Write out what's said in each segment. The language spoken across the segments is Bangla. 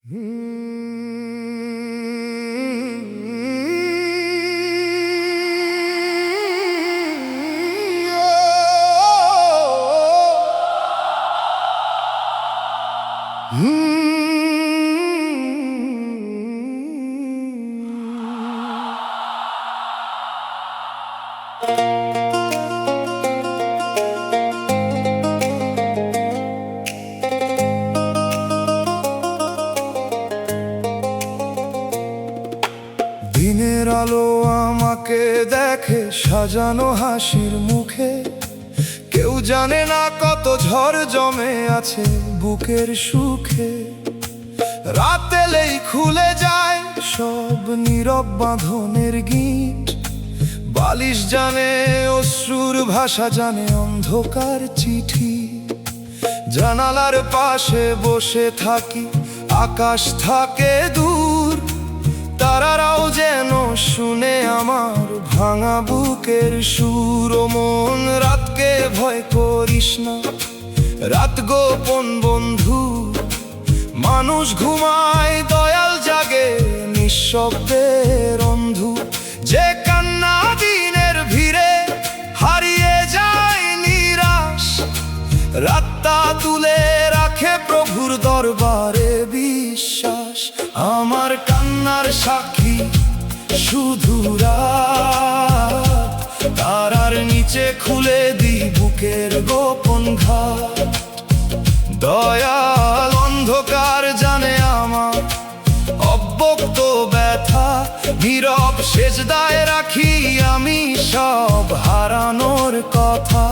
দিনের আলো আমাকে দেখে সাজানো হাসির মুখে, কেউ জানে না কত ঝড় জমে আছে বুকের সুখে। রাত এলেই খুলে যায় সব নীরব বাঁধনের গিঁট, বালিশ জানে অশ্রুর ভাষা, জানে অন্ধকার চিঠি। জানালার পাশে বসে থাকি, আকাশ থাকে দূর, তারারাও যেন শুনে আমার ভাঙা বুকের সুর। ও মন, রাতকে ভয় করিস না, রাত গোপন বন্ধু। মানুষ ঘুমায়, দয়াল জাগে নিঃশব্দের অন্ধু। যে কান্না দিনের ভিড়ে হারিয়ে যায় নিরাশ, রাতটা তুলে রাখে প্রভুর দরবারে বিশ্বাস। আমার কান্নার সাক্ষী শুধু রাত, তারার নিচে খুলে দিই বুকের গোপন ঘাট। দয়াল অন্ধকার জানে আমার অব্যক্ত ব্যথা, নীরব সেজদায় রাখি আমি সব হারানোর কথা।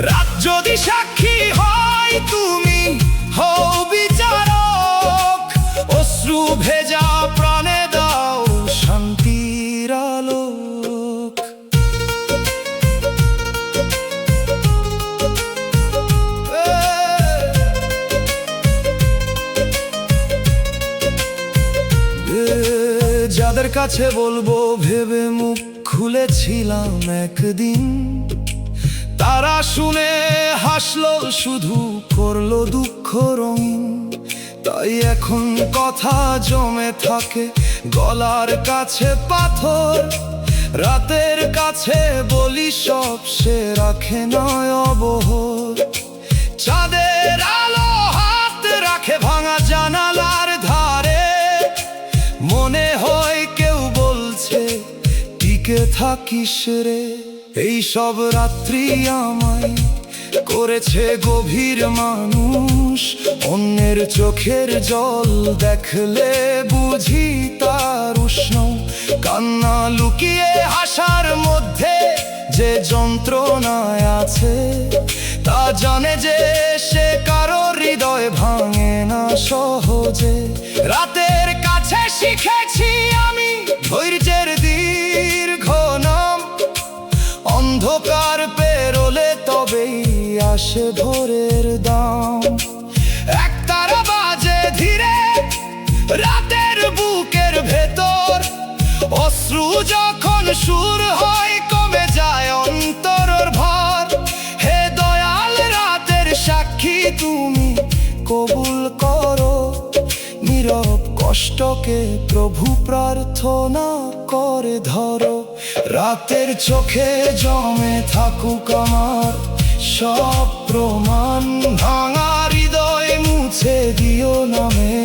রাত যদি সাক্ষী হয়, তুমি হও বিচারক, অশ্রু ভেজা প্রাণে দাও শান্তির আলোক। যাদের কাছে বলবো ভেবে মুখ খুলেছিলাম একদিন, তারা শুনে হাসলো, শুধু করলো দুঃখ রঙিন। তাই এখন কথা জমে থাকে গলার কাছে পাথর, রাতের কাছে বলি সব সে রাখে নয় অবহর। চাঁদের আলো হাত রাখে ভাঙা জানালার ধারে, মনে হয় কেউ বলছে টিকে থাকিস রে। এই সব রাত্রি আমায় করেছে গভীর মানুষ, অন্যের চোখের জল দেখলে বুঝি তার উষ্ণ। কান্না লুকিয়ে হাসার মধ্যে যে যন্ত্রণায় আছে, তা জানে যে সে কারো হৃদয় ভাঙে না সহজে। রাতের কাছে শিখেছি আমি ধৈর্যের দীর্ঘ নাম, অন্ধকার পেরোলে তবেই আসে ভোরের দাম। একতারা বাজে ধীরে রাতের বুকের ভেতর, অশ্রু যখন সুর হয় কমে যায় অন্তরের ভার। হে দয়াল রাতের সাক্ষী তুমি কবুল করো, নীরব কষ্টকে প্রভু প্রার্থনা করে ধরো। রাতের চোখে জমে থাকুক আমার সব প্রমাণ, ভাঙা হৃদয় মুছে দিও নামে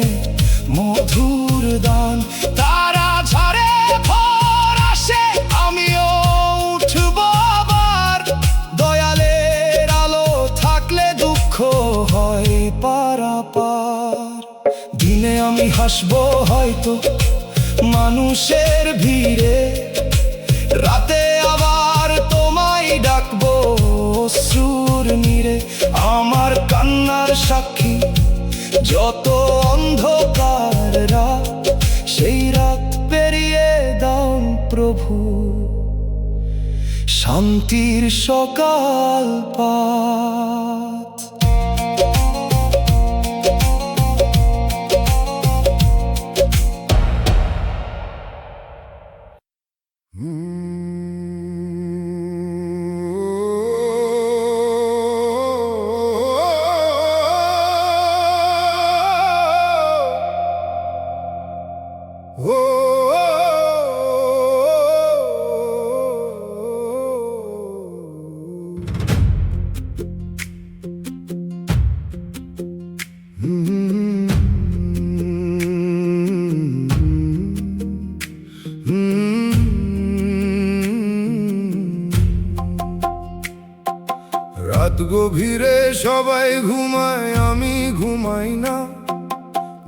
মধুর দান। তারা ঝরে ভোর আসে, আমিও উঠব আবার, দয়ালের আলো থাকলে দুঃখ হয় পারাপার। দিনে আমি হাসবো হয়তো মানুষের ভিড়ে, রাতে আবার তোমায় ডাকবো অশ্রুর নীড়ে। আমার কান্নার সাক্ষী যত অন্ধকার রাত, সেই রাত পেরিয়ে দাও প্রভু শান্তির সকাল পাত। সবাই ঘুমায় আমি ঘুমাই না,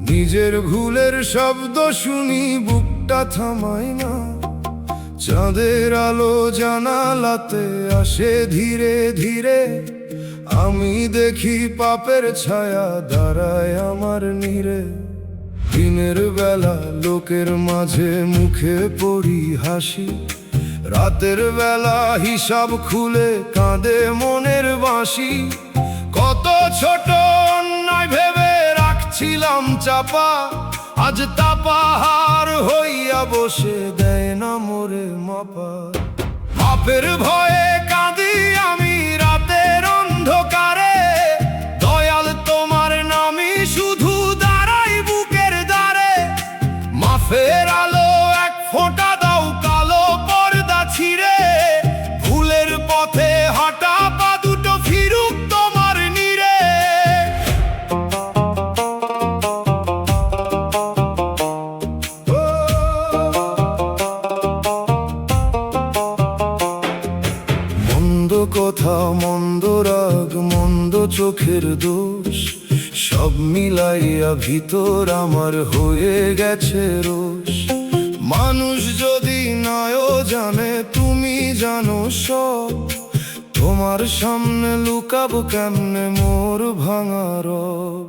নিজের ভুলের শব্দ শুনি বুকটা থামাই না। চাঁদের আলো জানালাতে আসে ধীরে ধীরে, আমি দেখি পাপের ছায়া দাঁড়ায় আমার নীড়ে। দিনের বেলা লোকের মাঝে মুখে পড়ি হাসি, রাতের বেলা হিসাব খুলে কাঁদে মনের বাঁশি। কত ছোট অন্যায় ভেবে রাখছিলাম চাপা, আজ তা পাহাড় হইয়া বসে দেয় না মোরে মাপা। পাপের ভয়ে কাঁদি আমি রাতের অন্ধকারে, দয়াল তোমার নামই শুধু দাঁড়াই বুকের দ্বারে। মাফের আলো এক ফোঁটা দাও কালো পর্দা ছিঁড়ে, ভুলের পথে হাঁটা পা দুটো ফিরুক তোমার নীড়ে। মন্দ কথা, মন্দ রাগ, মন্দ চোখের দোষ, সব মিলাইয়া ভিতর আমার হয়ে গেছে রোষ। মানুষ যদি নাও জানে তুমি জানো সব, তোমার সামনে লুকাবো কেমনে মোর ভাঙা রব।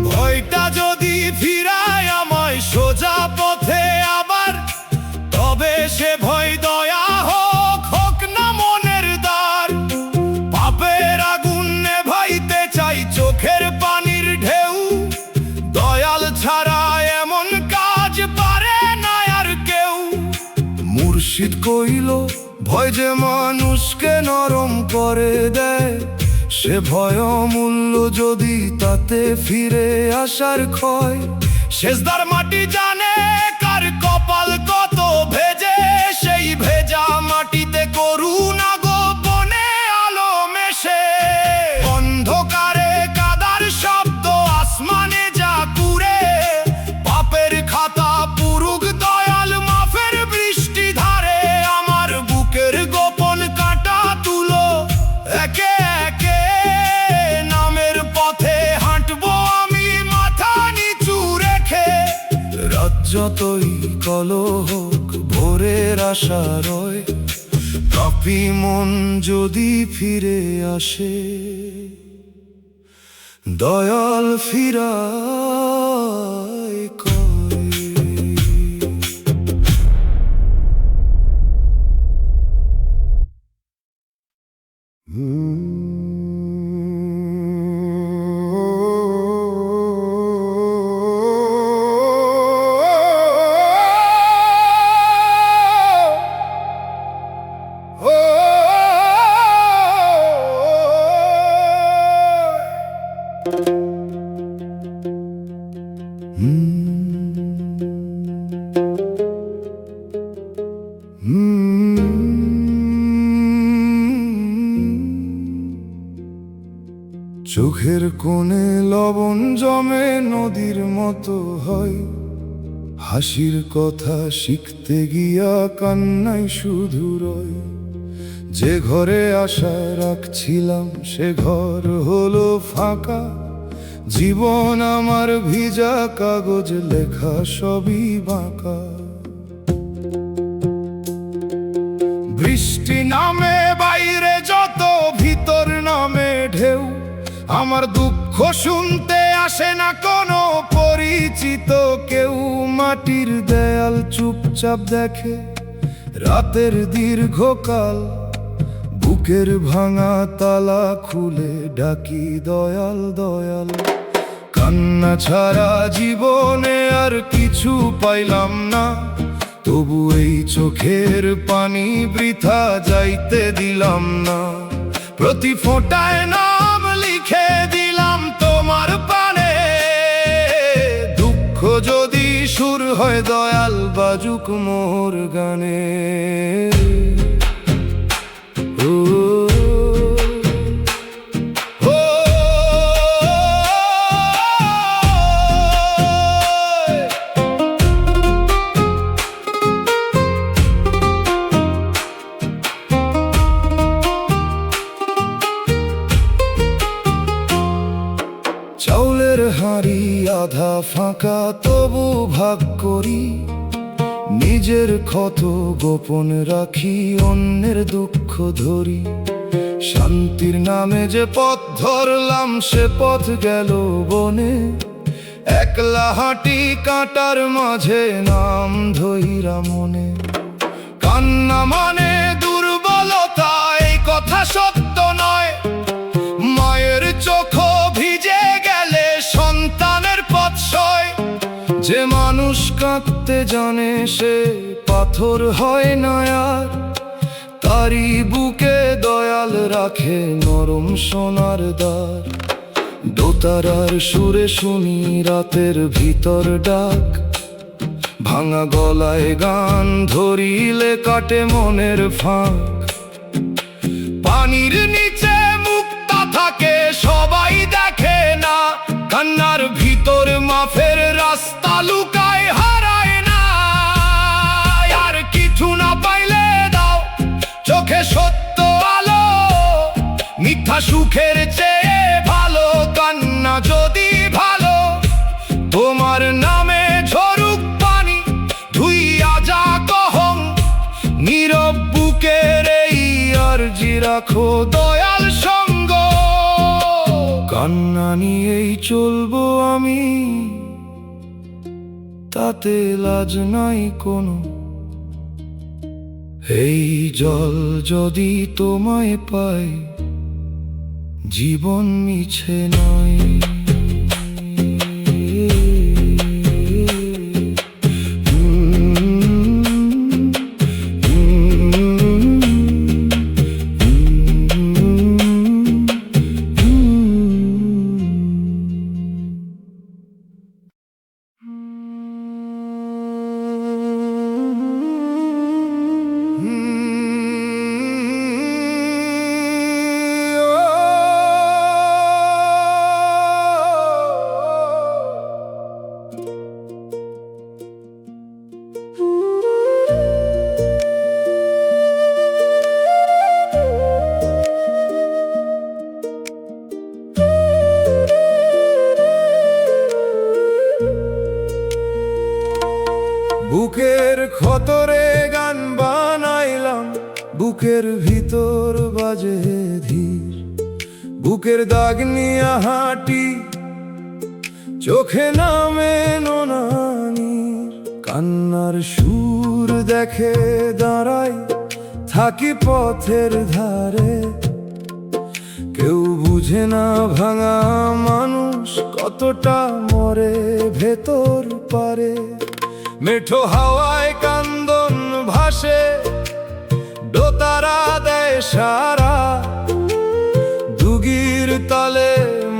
ভয়টা যদি ফিরায় আমায় সোজা পথে আবার, তবে সে ভয় দয়া হোক, হোক না মনের দ্বার। পাপের আগুন নেভাইতে চাই চোখের পানির ঢেউ, দয়াল ছাড়া এমন কাজ পারে না আর কেউ। মুর্শিদ কইল ভয় যে মানুষকে নরম করে দেয়, সে ভয় অমূল্য যদি তাতে ফিরে আসার ক্ষয়। সেজদার মাটি জানে কার কপাল কত ভেজে, সেই ভেজা মাটিতে করুণা গোপনে আলো মেশে। অন্ধকারে কাদার শব্দ আসমানে যা কুড়ে, পাপের খাতা পুরুক দয়াল মাফের বৃষ্টি ধারে। আমার বুকের গোপন কাঁটা তুলো একে একে, নামের পথে হাঁটবো আমি মাথা নিচু রেখে। রাত যতই কলো হোক ভোরের আশা রয়, পাপী মন যদি ফিরে আসে, দয়াল ফিরায় কয়। চোখের কোণে লবণ জমে নদীর মতো হয়, হাসির কথা শিখতে গিয়া কান্নাই শুধু রয়। যে ঘরে আশা রাখছিলাম সে ঘর হলো ফাঁকা, জীবন আমার ভিজা কাগজ লেখা সবই বাঁকা। বৃষ্টি নামে বাইরে যত, ভিতর নামে ঢেউ, আমার দুঃখ শুনতে আসে না কোনো পরিচিত কেউ। মাটির দেয়াল চুপচাপ দেখে রাতের দীর্ঘকাল, বুকের ভাঙা তালা খুলে ডাকি দয়াল দয়াল। কান্না ছাড়া জীবনে আর কিছু পাইলাম না, তবু এই চোখের পানি বৃথা যাইতে দিলাম না। প্রতি ফোঁটায় নাম লিখে দিলাম তোমার পানে, দুঃখ যদি সুর হয় দয়াল বাজুক মোর গানে। ও ও ফাঁকা তবু ভাগ করি, নিজের ক্ষত গোপন রাখি, অন্যের দুঃখ ধরি। শান্তির নামে যে পথ ধরলাম সে পথ গেল বনে, একলা হাঁটি কাঁটার মাঝে নাম ধইরা মনে। কান্না মানে দুর্বলতা এই কথা সত্য নয়, মায়ের চোখ ভিজে গেলে সন্তানের পথ সয়। যে মানুষ কাঁদতে জানে সে পাথর হয় না আর, তারি বুকে দয়াল রাখে নরম সোনার দ্বার। দোতারার সুরে শুনি রাতের ভিতর ডাক, ভাঙা গলায় গান ধরিলে কাটে মনের ফাঁক। পানির নিচে মুক্তা থাকে সবাই দেখে না, কান্নার ভিতর মাফের রাস্তা লুকায় হারায় না। আর কিছু না পাইলে দাও চোখে সত্য আলো, মিথ্যা সুখের চেয়ে ভালো কান্না যদি ভালো। তোমার নামে ঝরুক পানি ধুইয়া যা কহং, নীরব বুকের এই আরজি রাখো দয়াল সঙ্গ। কান্না নিয়েই চলবো আমি, তাতে লাজ নাই কোনো। এই জল যদি তোমায় পায় জীবন মিছে নয়। বুকের ক্ষতরে গান বানাইলাম, বুকের ভিতর বাজে ধীর। বুকের দাগ নিয়া হাঁটি, চোখে নামে নোনানির। কান্নার সুর দেখে দাঁড়াই, থাকি পথের ধারে। কেউ বুঝে না ভাঙা মানুষ কতটা মরে ভেতর পারে। মেঠো হাওয়ায় কান্দন ভাসে, দোতারা দেয় সারা। দুগির তালে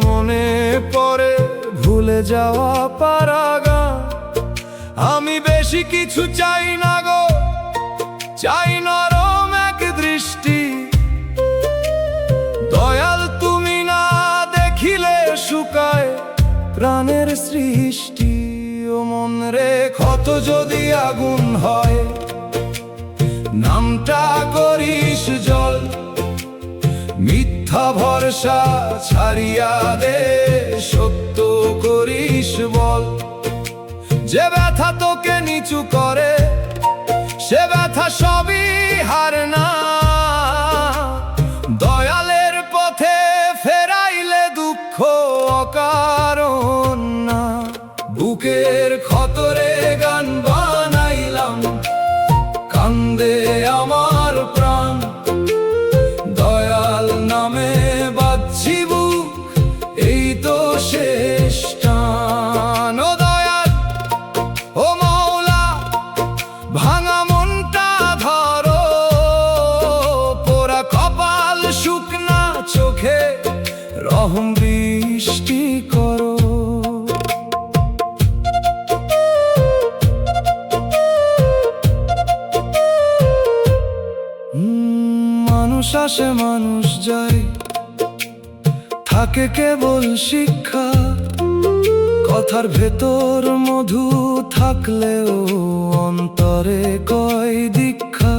মনে পড়ে ভুলে যাওয়া পারাগা। আমি বেশি কিছু চাই না গো, চাই নরম এক দৃষ্টি। দয়াল তুমি না দেখিলে শুকায় প্রাণের সৃষ্টি। ও মন রে ক্ষত যদি আগুন হয়, নামটা করিস জল। মিথ্যা ভরসা ছাড়িয়া দে, সত্য করিস বল। যে ব্যথা তোকে নিচু করে সে ব্যথা সবই হার না। দয়ালের পথে ফেরাইলে দুঃখ অকারণ না। বুকের ক্ষতরে গান বানাইলাম, কান্দে আমার প্রাণ। দয়াল নামে বাজছি বুক, এই তো শেষ টান। ও দয়াল ও মওলা, ভাঙা মনটা ধরো। পোড়া কপাল শুকনা চোখে রহম বৃষ্টি করো। মানুষ আসে মানুষ যায়, থাকে কেবল শিক্ষা। কথার ভেতর মধু থাকলেও অন্তরে কয় দীক্ষা।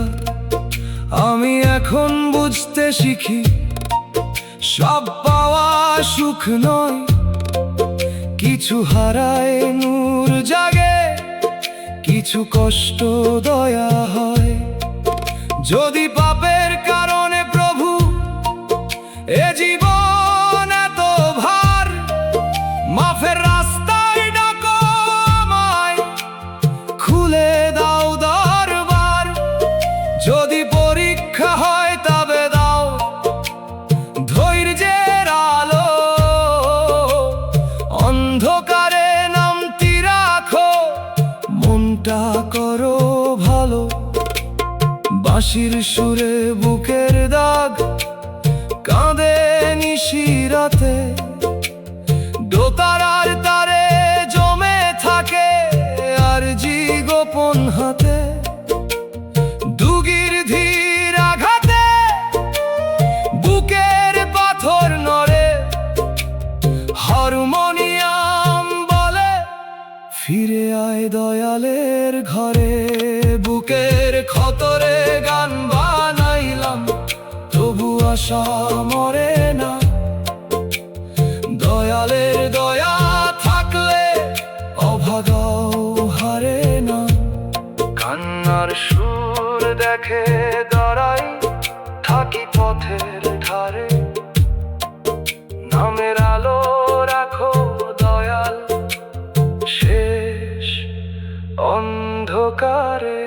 আমি এখন বুঝতে শিখি, সব পাওয়া সুখ নয়। কিছু হারায় নূর জাগে, কিছু কষ্ট দয়া হয়। যদি পাপের কারণে প্রভু এ জীবন এত ভার, মাফের রাস্তায় ডাকো আমায়, খুলে দাও দরবার। যদি পরীক্ষা হয় তবে দাও ধৈর্যের আলো, অন্ধকারে নামতি রাখো, মনটা করো ভালো। বাঁশির সুরে বুকের দাগ কাঁদে নিশিরাতে, দোতারার তারে জমে থাকে আর জি গোপন হাতে। দুগির ধীর আঘাতে বুকের পাথর নড়ে, হারমোনিয়াম বলে ফিরে আয় দয়ালের ঘরে। বুকের খতরে গান বানাইলাম, তবু আশা মরে না। দয়ালের দয়া থাকলে অভাগাও হারে না। কান্নার সুর দেখে দাঁড়াই, থাকি পথের ধারে। নামের আলো রাখো দয়াল, শেষ অন্ধকারে।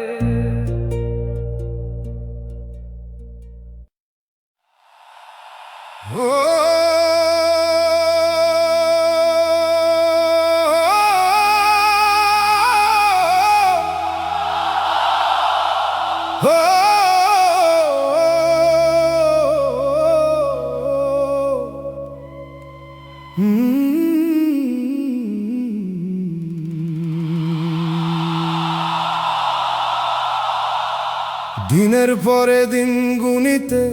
দিনের পরে দিন গুনিতে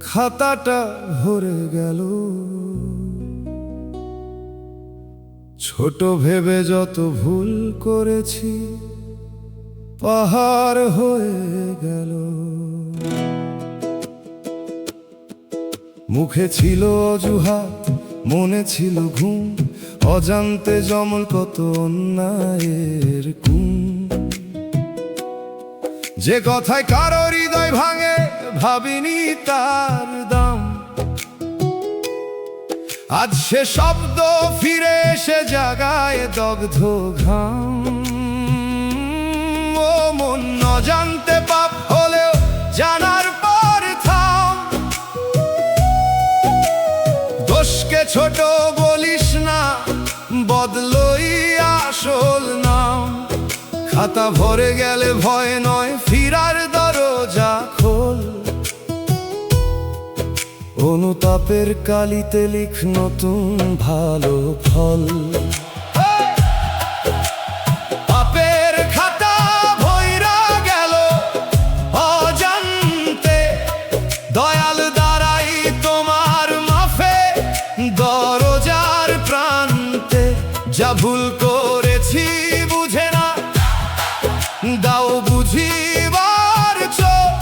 খাতাটা ভরে গেল, ছোট ভেবে যত ভুল করেছি পাহাড় হয়ে গেল। মুখে ছিল অজুহাত, মনে ছিল ঘুম, অজান্তে জমল কত অন্যায়ের কুম। যে কথায় কারো হৃদয় ভাঙে ভাবিনি তার দাম, আজ সে শব্দ ফিরে এসে জাগায় দগ্ধ ঘাম। ও মন অজান্তে পাপ হলেও জানার পর থাম, দোষকে ছোট বলিস না, বদলই আসল নাম। খাতা ভরে গেলে ভয় নয়, ফিরার দরজা খোল। অনুতাপের কালিতে লিখ নতুন ভালো ফল। পাপের খাতা ভইরা গেল অজান্তে, দয়াল দাঁড়াই তোমার মাফে দরজার প্রান্তে। যা ভুল করেছি বুঝে না, দাও বুঝিবার চোখ।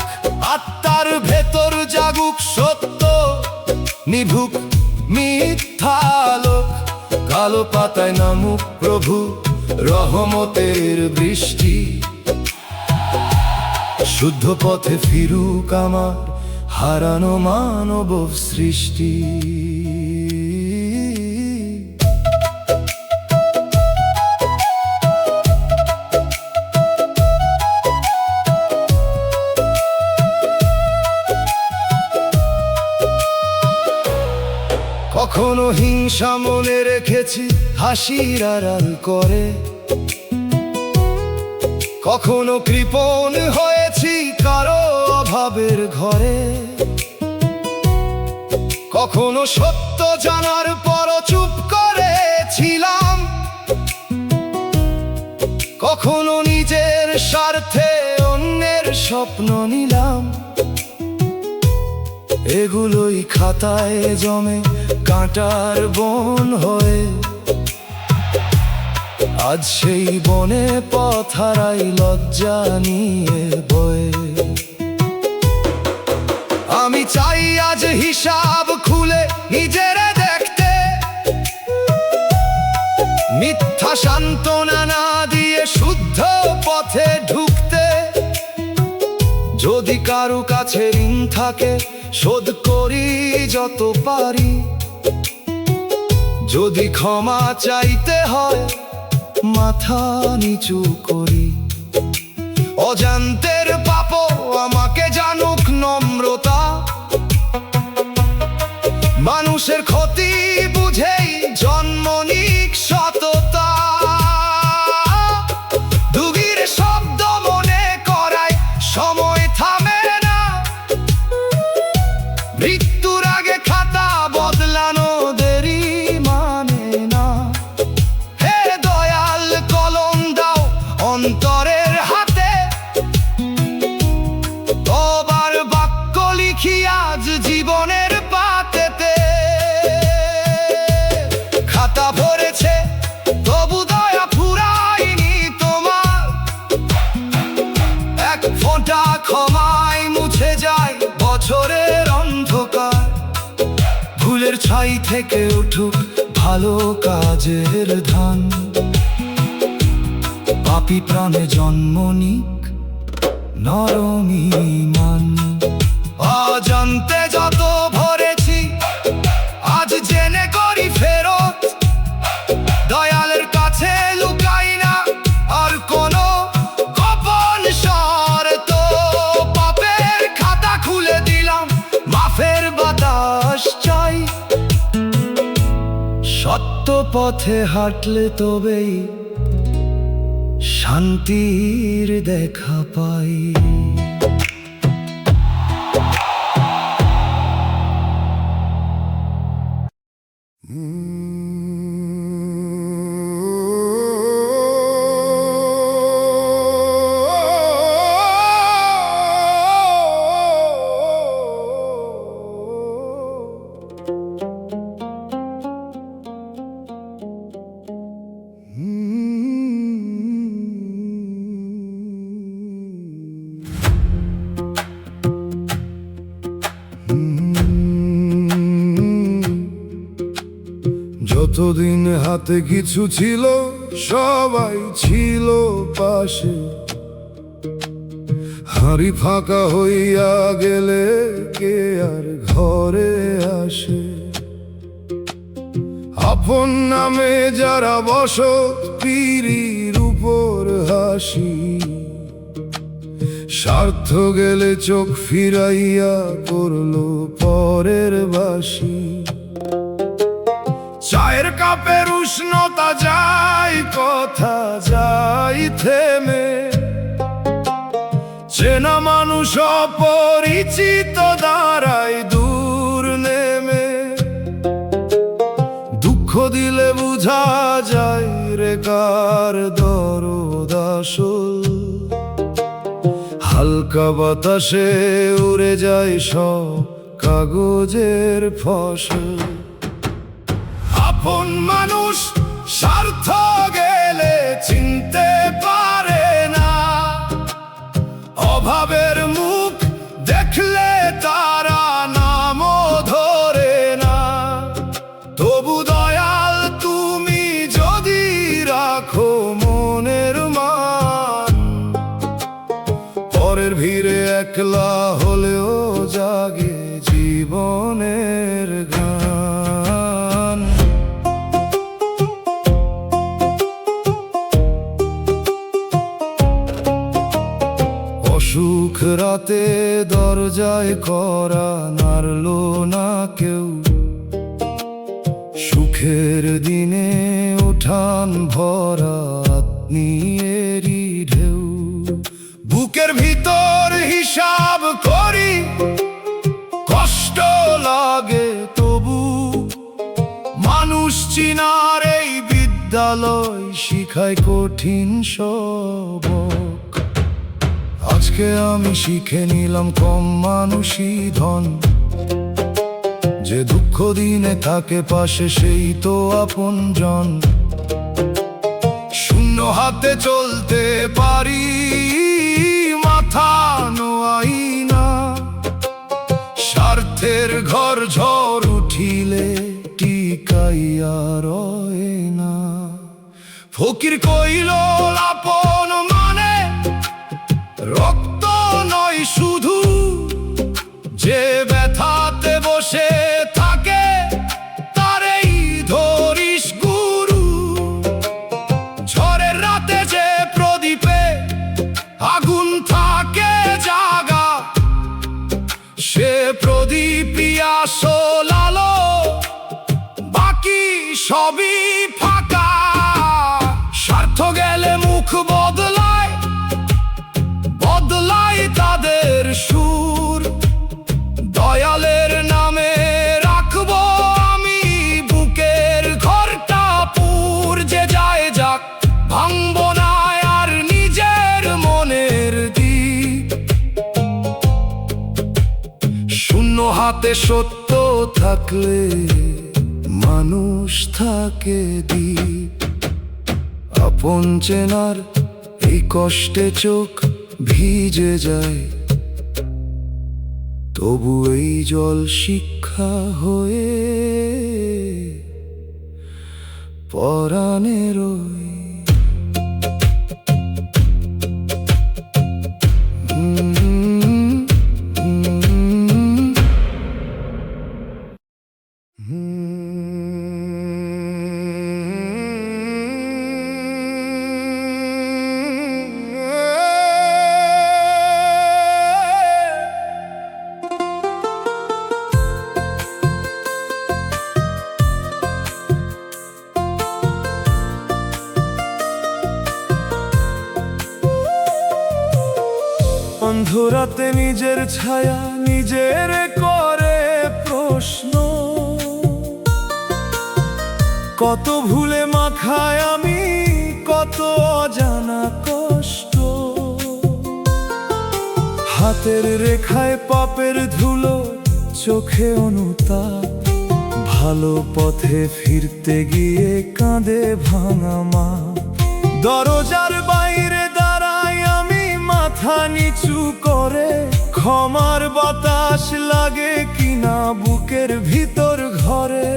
আত্মার ভেতর জাগুক সত্য, নিভুক মিথ্যা লোক। কালো পাতায় নামুক প্রভু রহমতের বৃষ্টি, শুদ্ধ পথে ফিরুক আমার হারানো মানব সৃষ্টি। কখনো হিংসা মনে রেখেছি হাসির আড়াল করে, কখনো কৃপণ হয়েছি কারো অভাবের ঘরে। কখনো সত্য জানার পরও চুপ করেছিলাম, কখনো নিজের স্বার্থে অন্যের স্বপ্ন নিলাম। এগুলোই খাতায় জমে কাঁটার বন হয়ে, আজ সেই বনে পথ হারাই লজ্জা নিয়ে বয়ে। আমি চাই আজ হিসাব খুলে নিজের দেখতে, যদি কারো কাছে ঋণ থাকে শোধ করি যত পারি, যদি ক্ষমা চাইতে হয় মাথা নিচু করি। অজান্তের পাপও আমাকে জানুক নম্রতা, মানুষের ক্ষতি বুঝেই জন্ম নিক সততা। দুগির শব্দ মনে করায় সময় থামে না, মৃত্যুর আগে খাতা বদলানো দেরি মানে না। হে দয়াল কলম দাও অন্তরের হাতে, তবার বাক্য লিখি আজ জীবনের পাতেতে। খাতা ভরেছে তবু দয়া ফুরায়নি তোমার, এক ফোঁটা ক্ষমায় মুছে যায় বছরের অন্ধকার। ভুলের ছাই থেকে উঠুক ভালো কাজের ধান, পাপী প্রাণে জন্ম নিক নরম ঈমান। অজান্তে যত ভরেছি আজ জেনে করি ফেরত, দয়ালের কাছে লুকাই না আর কোনো গোপন শর্ত। পাপের খাতা খুলে দিলাম, মাফের বাতাস চাই। সত্য পথে হাঁটলে তবেই শান্তির দেখা পাই। যতদিন হাতে কিছু ছিল সবাই ছিল পাশে, হাঁড়ি ফাঁকা হইয়া গেলে কে আর ঘরে আসে। আপন নামে যারা বসত পিরির উপর হাসি, স্বার্থ গেলে চোখ ফিরাইয়া করলো পরের বাসি। চায়ের কাপের উষ্ণতা যায় কথা যায় থেমে, চেনা মানুষ অপরিচিত দাঁড়ায় দূর নেমে। দুঃখ দিলে বুঝা যায় রে কার দরদ আসল, হালকা বাতাসে উড়ে যায় সব কাগজের ফসল। আপন মানুষ স্বার্থ গেলে চিনতে পারে না, অভাবের মুখ দেখলে তারা নামও ধরে না। তবু দয়াল তুমি যদি রাখো মনের মান, পরের ভিড়ে একলা হলেও জাগে জীবনের গান। সুখ রাতে দরজায় করা নাড়লো না কেউ, সুখের দিনে উঠান ভরা আত্মীয়েরই ঢেউ। বুকের ভিতর হিসাব করি কষ্ট লাগে তবু, মানুষ চিনার এই বিদ্যালয় শিখায় কঠিন সবক। আজকে আমি শিখে নিলাম কম মানুষই ধন, যে দুঃখ দিনে থাকে পাশে সেই তো আপনজন। শূন্য হাতে চলতে পারি মাথা নোয়াই না, স্বার্থের ঘর ঝড় উঠিলে টিকাইয়া রয় না। ফকির কইল আপন মানে রক্ত নয় শুধু, যে ব্যথাতে বসে থাকে তারেই ধরিস গুরু। ঝড়ের রাতে যে প্রদীপে আগুন থাকে জাগা, সে প্রদীপই আসল আলো, বাকি সবই ফাঁকা। স্বার্থ গেলে মুখ বদলায়, বদলায় তাদের সুর। দয়ালের নামে রাখবো আমি বুকের ঘরটা পুর। যে যায় যাক, ভাঙবো না আর নিজের মনের দিক। শূন্য হাতে সত্য থাকলে মানুষ থাকে দ্বীপ। আপন চেনার এই কষ্টে চোখ ভিজে যায়, তবু এই জল শিক্ষা হয়ে পরাণের অন্ধরাতে নিজের ছায়া নিজের করে প্রশ্ন। কত ভুলে মাখায় আমি কত অজানা কষ্ট। হাতের রেখায় পাপের ধুলো, চোখে অনুতাপ। ভালো পথে ফিরতে গিয়ে কাঁদে ভাঙা মা। দরজার বাইরে দাঁড়াই আমি মাথা নিচু করে। ক্ষমার বাতাস লাগে কিনা বুকের ভিতর ঘরে।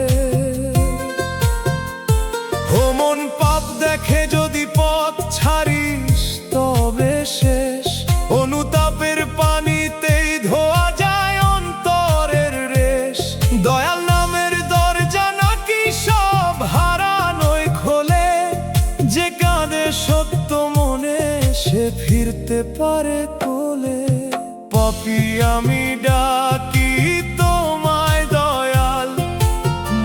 ও মন, পাপ দেখে যদি পথ ছাড়িস তবে শেষ। অনুতাপের পানিতেই ধোয়া যায় অন্তরের রেশ। দয়াল নামের দরজা নাকি সব হারানোয় খোলে। যে কাঁদে সত্য মনে সে ফিরতে পারে কোলে। পাপী আমি ডাকি তোমায় দয়াল,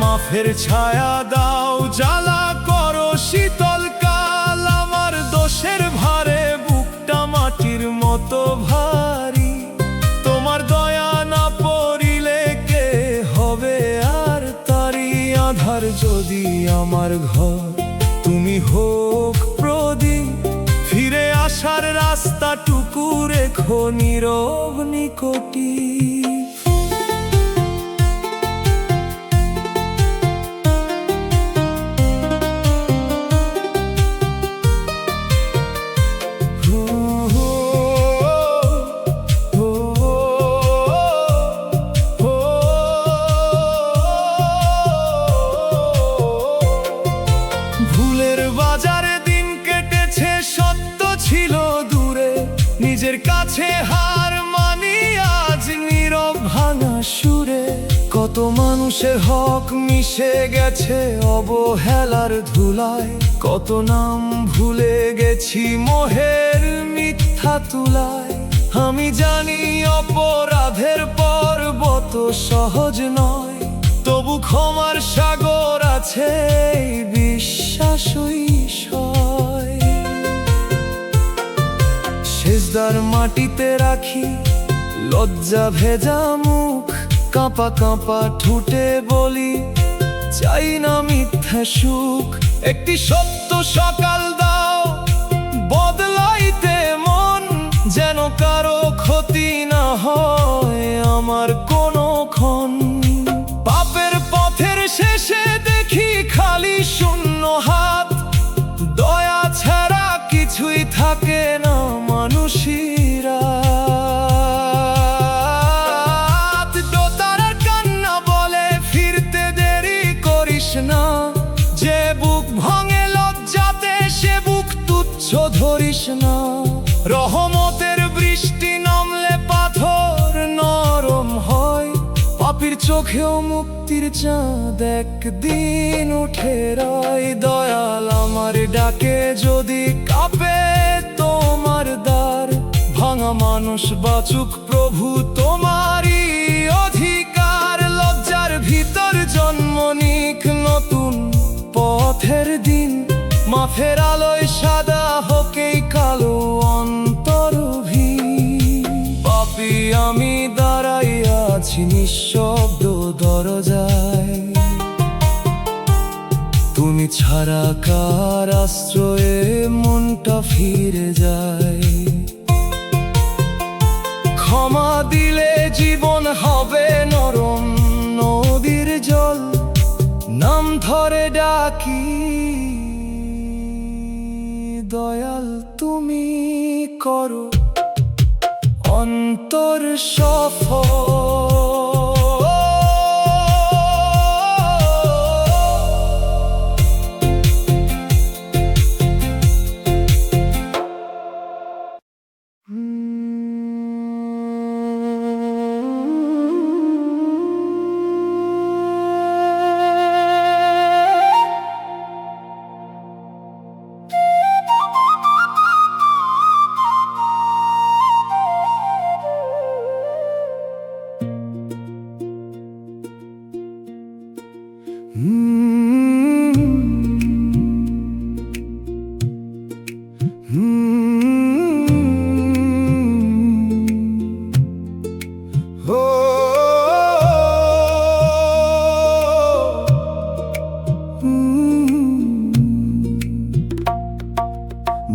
মাফের ছায়া দাও, জ্বালা করো শীতল কাল। আমার দোষের ভারে বুকটা মাটির মতো ভারী। তোমার দয়া না পড়িলে কে হবে আর তারি। আধার যদি আমার ঘর, তুমি হোক প্রদীপ। ফিরে আসার রাস্তাটুকু রেখো নীরব নিকটি। ভুলের বাজারে দিন কেটেছে, সত্য ছিল দূরে। নিজের কাছে হার মানি আজ নীরব ভাঙা সুরে। কত মানুষের হক মিশে গেছে অবহেলার ধুলায়। কত নাম ভুলে গেছি মোহের মিথ্যা তুলায়। আমি জানি অপরাধের পর্বত সহজ নয়, তবু ক্ষমার সাগর আছে এই বিশ্বাসই সয়। সেজদার মাটিতে রাখি লজ্জা ভেজা মুখ। কাঁপা কাঁপা ঠুটে বলি চাই না মিথ্যা সুখ। একটি সত্য সকাল দাও, বদলাইতে মন। যেন কারো ক্ষতি না হয় আমার কোনো ক্ষণ। পাপের পথের শেষে দেখি খালি শূন্য হাত। দয়া ছাড়া কিছুই থাকে না মানুষিরা। দোতারার কান্না বলে ফিরতে দেরি করিস না। যে বুক ভাঙে লজ্জাতে সে বুক তুচ্ছ ধরিস না। রহমতের বৃষ্টি নামলে চোখেও মুক্তির চাঁদ একদিন উঠে রায়। দয়াল আমার ডাকে যদি কাঁপে তোমার দ্বার, ভাঙা মানুষ বাঁচুক প্রভু তোমারই অধিকার। লজ্জার ভিতর জন্ম নিক নতুন পথের দিন, মাফের আলোয় সাদা হোক এই কালো অন্তরভীন। পাপী আমি দাঁড়াইয়া আছি নিঃশব্দ দরজায়, তুমি ছাড়া কার আশ্রয়ে মনটা ফিরে যায়। ক্ষমা দিলে জীবন হবে নরম নদীর জল, নাম ধরে ডাকি দয়াল তুমি করো অন্তর সফল।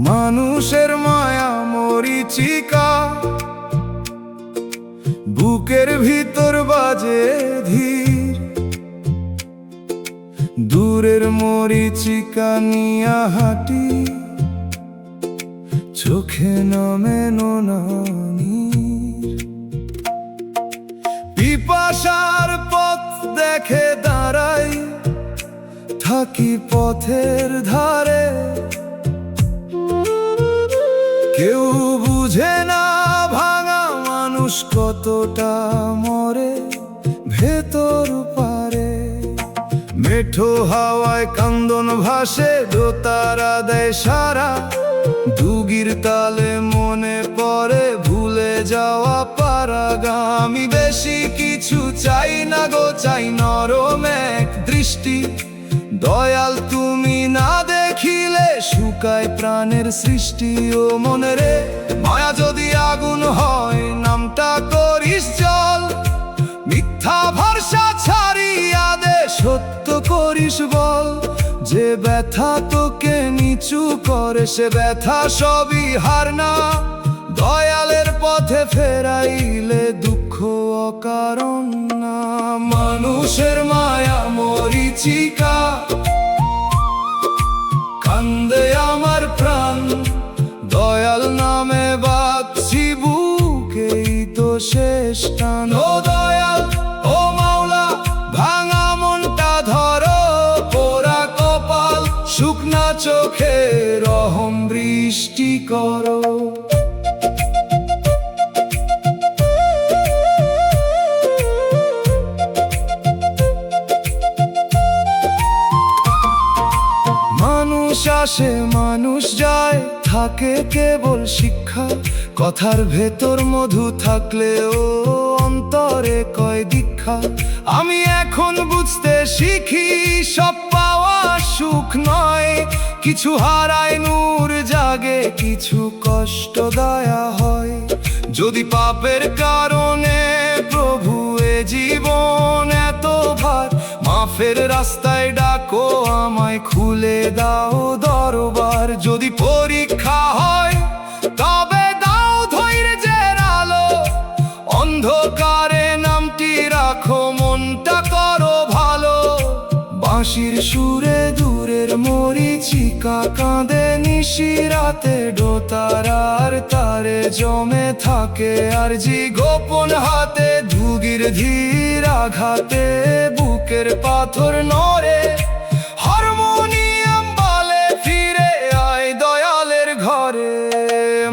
মানুষের মায়া মরিচিকা, বুকের ভিতর বাজে ধীর। দূরের মরিচিকা নিয়া হাঁটি, চোখে নামে নোনানির। পিপাসার পথ দেখে দাঁড়াই, থাকি পথের ধারে। কেউ বুঝে না ভাঙা মানুষ কতটা মরে ভেতর পারে। মেঠো হাওয়ায় কান্দন ভাসে, দোতারা দেয় সারা। দুগির তালে মনে পড়ে ভুলে যাওয়া পারাগা। আমি বেশি কিছু চাই না গো, চাই নরম এক দৃষ্টি। দয়াল তুমি না দেখিলে শুকায় প্রাণের সৃষ্টি। ও মনে রে, মায়া যদি আগুন হয় নামটা করিস জল। মিথ্যা ভরসা ছাড়িয়া দে, সত্য করিস বল। যে ব্যথা তোকে নিচু করে সে ব্যথা সবই হার না। দয়ালের পথে ফেরাইলে দুঃখ অকারণ না। মানুষের মায়া মরিচিকা, কান্দে আমার প্রাণ। দয়াল নামে বাঁচছি বুকেই তো শেষ টান। ও দয়াল ও মাওলা, ভাঙা মনটা ধরো, পোড়া কপাল শুকনা চোখে রহম বৃষ্টি করো। মানুষ আসে মানুষ যায়, থাকে কেবল শিক্ষা। কথার ভেতর মধু থাকলেও অন্তরে কয় দীক্ষা। আমি এখন বুঝতে শিখি সব পাওয়া সুখ নয়। কিছু হারায় নূর জাগে, কিছু কষ্ট দয়া হয়। যদি পাপের কারণে প্রভু এ জীবন এত ভার, মাফের রাস্তায় ডাকো আমায়, খুলে দাও দরবার। যদি পরীক্ষা হয় তবে দাও ধৈর্যের আলো, অন্ধকারে নামটি রাখো, মনটা করো ভালো। বাঁশির সুরে দূরের মরিচিকা কাঁদে নিশিরাতে। দোতারার তারে জমে থাকে আরজি গোপন হাতে। ধুগির ধীর আঘাতে বুকের পাথর নড়ে। হারমোনিয়াম বলে ফিরে আয় দয়ালের ঘরে।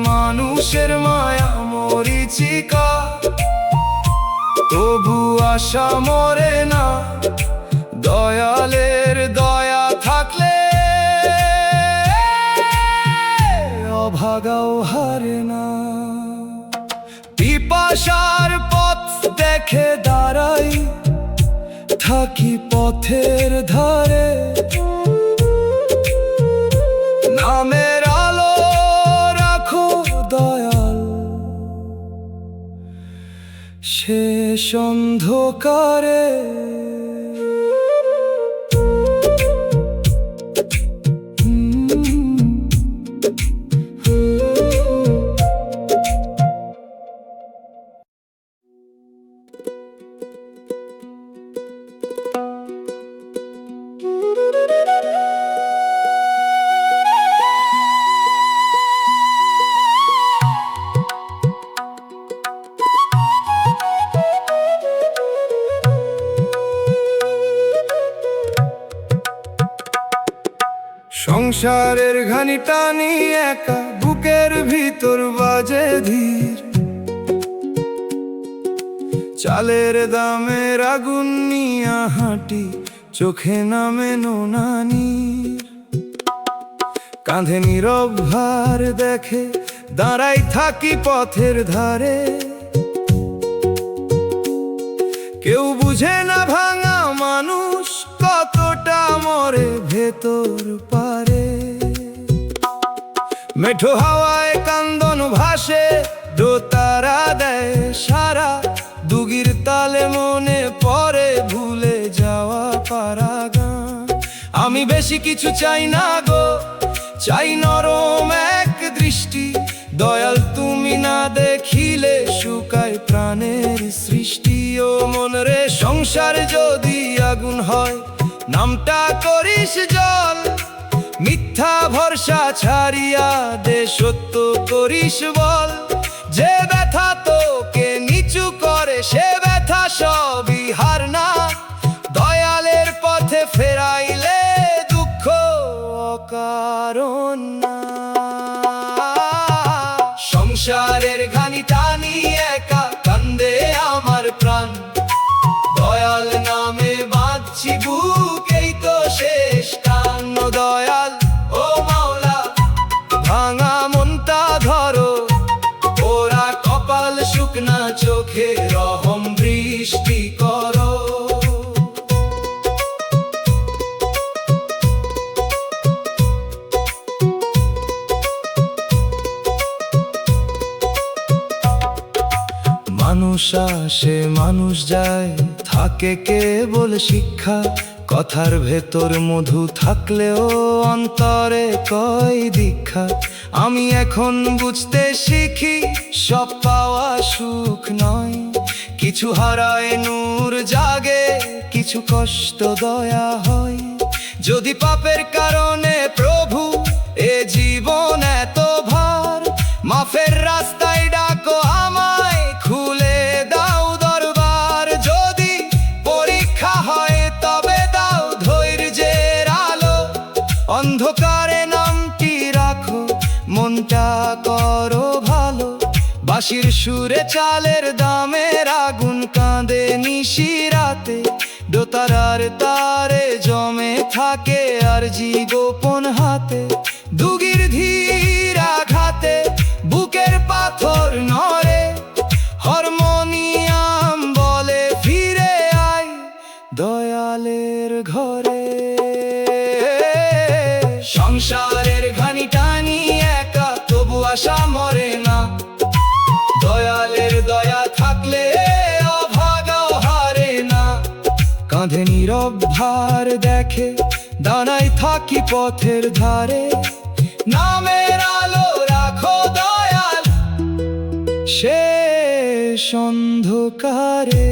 মানুষের মায়া মরিচিকা, তবু আশা মরে না, দয়ালের দয়া থাকলে অভাগাও হারে না। পিপাসার পথ দেখে দাঁড়াই, থাকি পথের ধারে, নামের আলো রাখো দয়াল, শেষ অন্ধকারে। সংসারের ঘানি টানি একা, বুকের ভিতর বাজে ধীর, চালের দামের আগুন নিয়া হাঁটি, চোখে নামে নোনানির। কাঁধে নীরব ভার দেখে দাঁড়াই থাকি পথের ধারে, কেউ বুঝে না ভাঙা মানুষ কতটা মরে ভেতর পারে। মেঠো হাওয়ায় কান্দন ভাসে, দোতারা দেয় সারা, দুগির তালে মনে পড়ে ভুলে যাওয়া পারা গান। আমি বেশি কিছু চাই না গো, চাই নরম এক দৃষ্টি, দয়াল তুমি না দেখিলে শুকায় প্রাণের সৃষ্টি। ও মন রে, সংসার যদি আগুন হয়, নামটা করিস জল, মিথ্যা ভরসা ছাড়িয়া দে সত্য করিস বল। যে ব্যথা তোকে নিচু করে সে ব্যথা সবই হার না, দয়ালের পথে ফেরাইলে দুঃখ অকারণ না। সংসারের ঘানি টানি একা কান্দে আমার প্রাণ, দয়াল নামে বাঁধছি বুক, এই তো শেষ টান। দয়াল ও মাওলা, ভাঙা মনটা ধরো, ওরা কপাল শুকনা চোখে রহম বৃষ্টি করো। মানুষ আসে মানুষ যায়, থাকে কেবল শিক্ষা, কথার ভেতর মধু থাকলেও অন্তরে কয় দীক্ষা। আমি এখন বুঝতে শিখি সব পাওয়া সুখ নয়, কিছু হারায় নূর জাগে, কিছু কষ্ট দয়া হয়। যদি পাপের কারণে প্রভু এ জীবন এত ভার, মাফের রাস্তায় ডাকো আমায়, খুলে দাও দরবার। যদি পরীক্ষা হয় তবে দাও ধৈর্যের আলো, অন্ধকারে নামটি রাখো, মনটা করো ভালো। বাঁশির সুরে চালের দামের আগুন কাঁদে নিশিরাতে, দোতারার তারে জমে থাকে আরজি গোপন হাতে। দুগির ধীর আঘাতে বুকের পাথর নড়ে, হারমোনিয়াম বলে ফিরে আয় দয়ালের ঘরে। সংসারের ঘানি টানি একা, তবু আশা মরে না, দয়ালের দয়া থাকলে অভাগাও হারে না। কাঁধে নীরব ভার দেখে দাঁড়াই থাকি পথের ধারে, নামের আলো রাখো দয়াল, শেষ অন্ধকারে।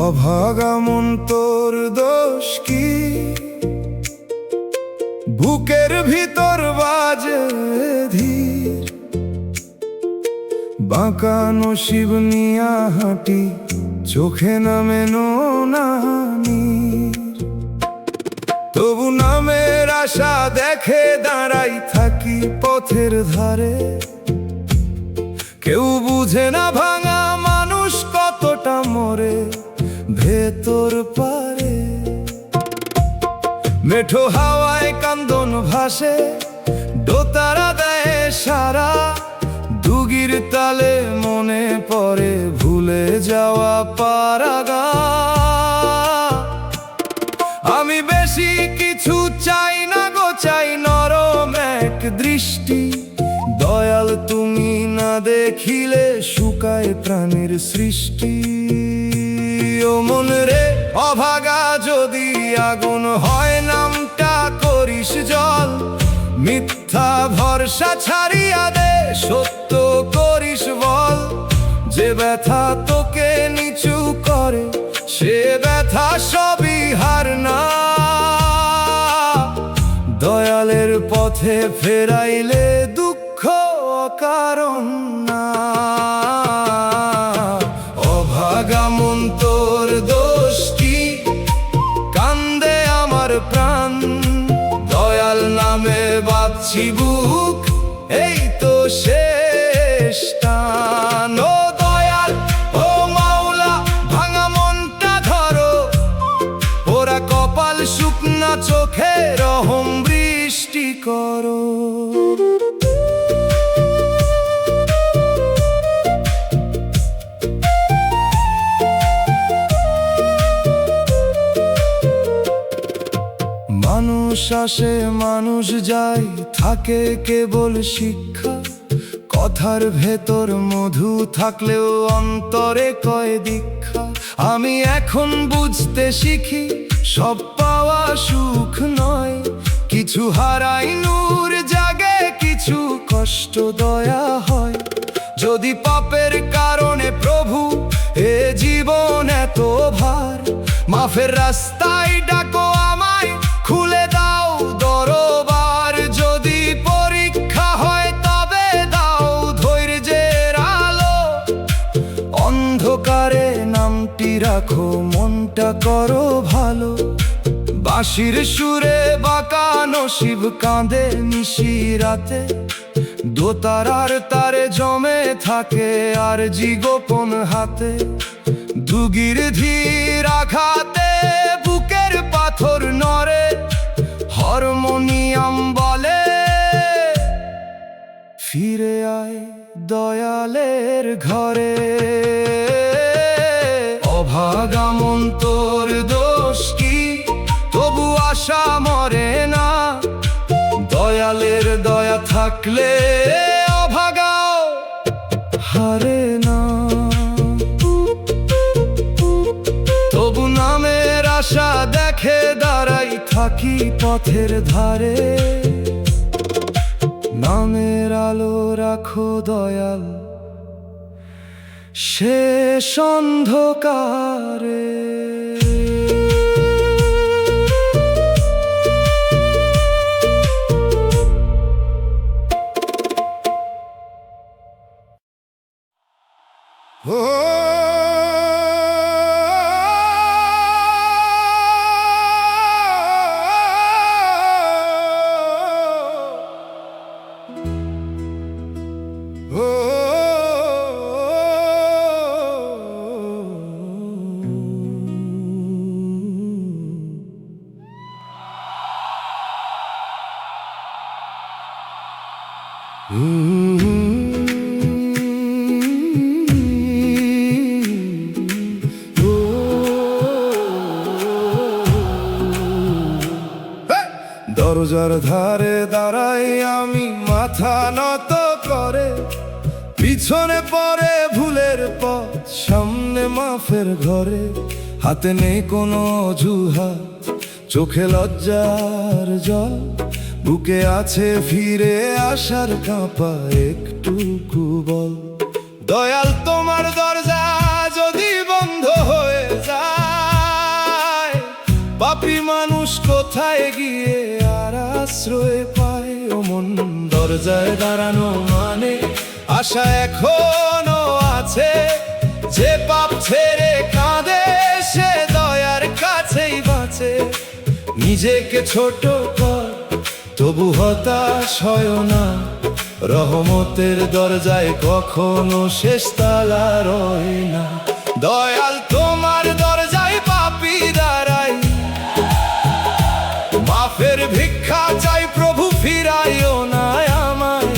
অভাগা মন তোর দোষ কি, বুকের ভিতর বাজে ধীর, বাঁকা নসিব নিয়া হাঁটি, চোখে নামে নীর। তবু নামের আশা দেখে দাঁড়াই থাকি পথের ধারে, কেউ বুঝে না ভাঙা মানুষ কতটা মরে ভেতর পারে। মেঠো হাওয়ায় কান্দন ভাসে, দোতারা দেয় সারা, দুগির তালে মনে পড়ে ভুলে যাওয়া পারাগা। আমি বেশি কিছু চাই না গো, চাই নরম এক দৃষ্টি, দয়াল তুমি না দেখিলে শুকায় প্রাণের সৃষ্টি। ও মন রে অভাগা যদি আগুন হয়, নামটা করিস জল, মিথ্যা ভরসা ছাড়িয়া দে, সত্য করিস বল। যে ব্যথা তোকে নিচু করে, সে ব্যথা সবই হার না, দয়ালের পথে ফেরাইলে দুঃখ অকারণ না। অভাগা মন তোর দোষ কি, কান্দে আমার প্রাণ, দয়াল নামে বাঁধছি বুক, এই তো শেষ টান। ও দয়াল, ও মাওলা, ভাঙা মনটা ধরো, ওরা কপাল শুকনা চোখে রহম বৃষ্টি করো। মানুষ আসে মানুষ যায়, থাকে কেবল শিক্ষা, কথার ভেতর মধু থাকলেও অন্তরে কয় দীক্ষা। আমি এখন বুঝতে শিখি, সব পাওয়া সুখ নয়, কিছু হারাই নূর জাগে, কিছু কষ্ট দয়া হয়। যদি পাপের কারণে প্রভু এ জীবন এত ভার, মাফের রাস্তায় ডাকো আমায়, খুলে দাও দরবার। যদি পরীক্ষা হয় তবে দাও ধৈর্যের আলো, অন্ধকারে নামটি রাখো, মনটা করো ভালো। বাঁশির সুরে বাঁকা নসিব কাঁদে নিশি রাতে, দোতারার তারে জমে থাকে আর গোপন হাতে। দুগির ধীর আঘাতে বুকের পাথর নড়ে, হারমোনিয়াম বলে ফিরে আয় দয়ালের ঘরে। অভাগা মন তোর দোষ কি, তবু আশা মরে না, দয়ালের দয়া থাকলে অভাগাও হারে না। তবু নামের আশা দেখে দাঁড়াই থাকি পথের ধারে, নামের আলো রাখো দয়াল শেষ অন্ধকারে। দরজার ধারে দাঁড়াই আমি মাথা নত করে, পিছনে পড়ে ভুলের পথ, সামনে মাফের ঘরে। হাতে নেই কোনো অজুহাত, চোখে লজ্জার জল, বুকে আছে ফিরে আসার কাঁপা একটুকু বল। দয়াল তোমার দরজা যদি বন্ধ হয়ে যায়, আশ্রয় পায় ও মন। দরজায় দাঁড়ানো মানে আশা এখনো আছে, যে পাপ ছেড়ে কাঁদে সে দয়ার কাছেই বাঁচে। নিজেকে ছোট কর তবু হতাশ হয় না, রহমতের দরজায় কখনো শেষ তালা রয় না। দয়াল তোমার দরজায় পাপী দাঁড়াই, মাফের ভিক্ষা চাই প্রভু, ফিরাইও না আমায়।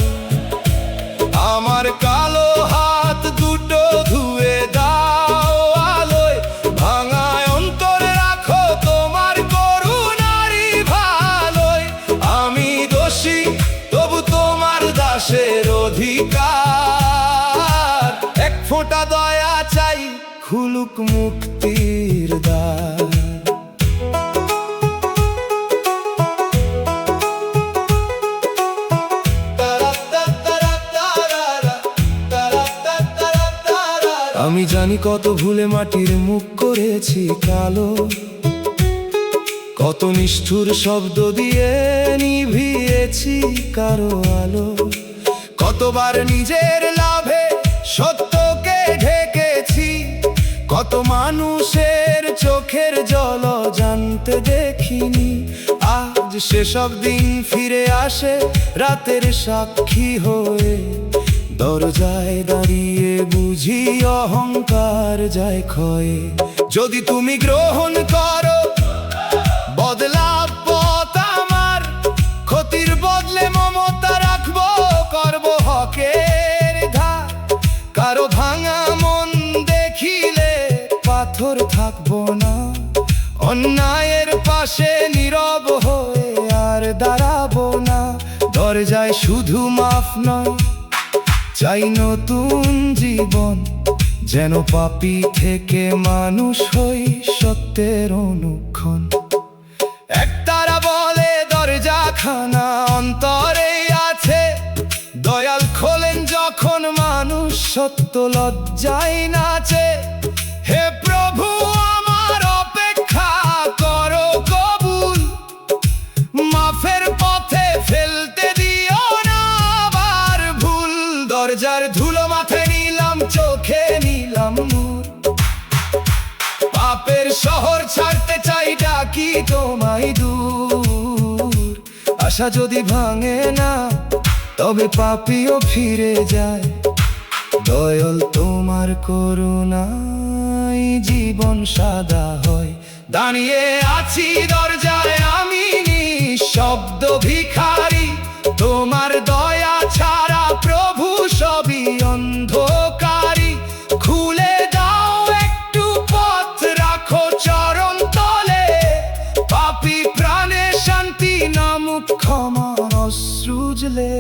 আমার কালো হাত দুটো ধুয়ে দাও আলোয়, ভাঙায় অন্তরে রাখো তোমার করুণারি ভালোয়। আমি দোষী তবু তোমার দাসের অধিকার, এক ফোঁটা দয়া চাই খুলুক মুক্তির দ্বার। আমি জানি কত ভুলে মাটির মুখ করেছি কালো, কত নিষ্ঠুর শব্দ দিয়ে নিভিয়েছি কারো আলো। কতবার নিজের লাভে সত্যকে ঢেকেছি, কত মানুষের চোখের জল জানতে দেখিনি। আজ সেসব দিন ফিরে আসে রাতের সাক্ষী হয়ে, দরজায় দাঁড়িয়ে বুঝি অহংকার যায় ক্ষয়ে। যদি তুমি গ্রহণ করো বদলাব পথ আমার, ক্ষতির বদলে মমতা রাখবো, করব হকের ধার। কারো ভাঙা মন দেখিলে পাথর থাকবো না, অন্যায়ের পাশে নীরব হয়ে আর দাঁড়াবো না। দরজায় শুধু মাফ নয় চাই নতুন জীবন, যেন পাপী থেকে মানুষ হই সত্যের অনুক্ষণ। একতারা বলে দরজা খানা অন্তরে আছে, দয়াল খোলেন যখন মানুষ সত্য লজ্জায় নাচে। হে প্রভু আমার অপেক্ষা করো কবুল, মাফের পথে ফেলতে দিও না আবার ভুল। দরজার ধুলো মাথায় নিলাম, চোখে নিলাম নূর, পাপের শহর ছাড়তে চাই ডাকি তোমায় দূর। আশা যদি ভাঙে না তবে পাপীও ফিরে যায়, দয়াল তোমার করুণায় জীবন সাদা হয়। দাঁড়িয়ে আছি দরজায় আমি নিঃশব্দ ভিখারি, তোমার দয়া ছাড়া প্রভু সবই অন্ধকারী। খুলে দাও একটু পথ, রাখো চরণ তলে, পাপী প্রাণে শান্তি নামুক ক্ষমার অশ্রুজলে।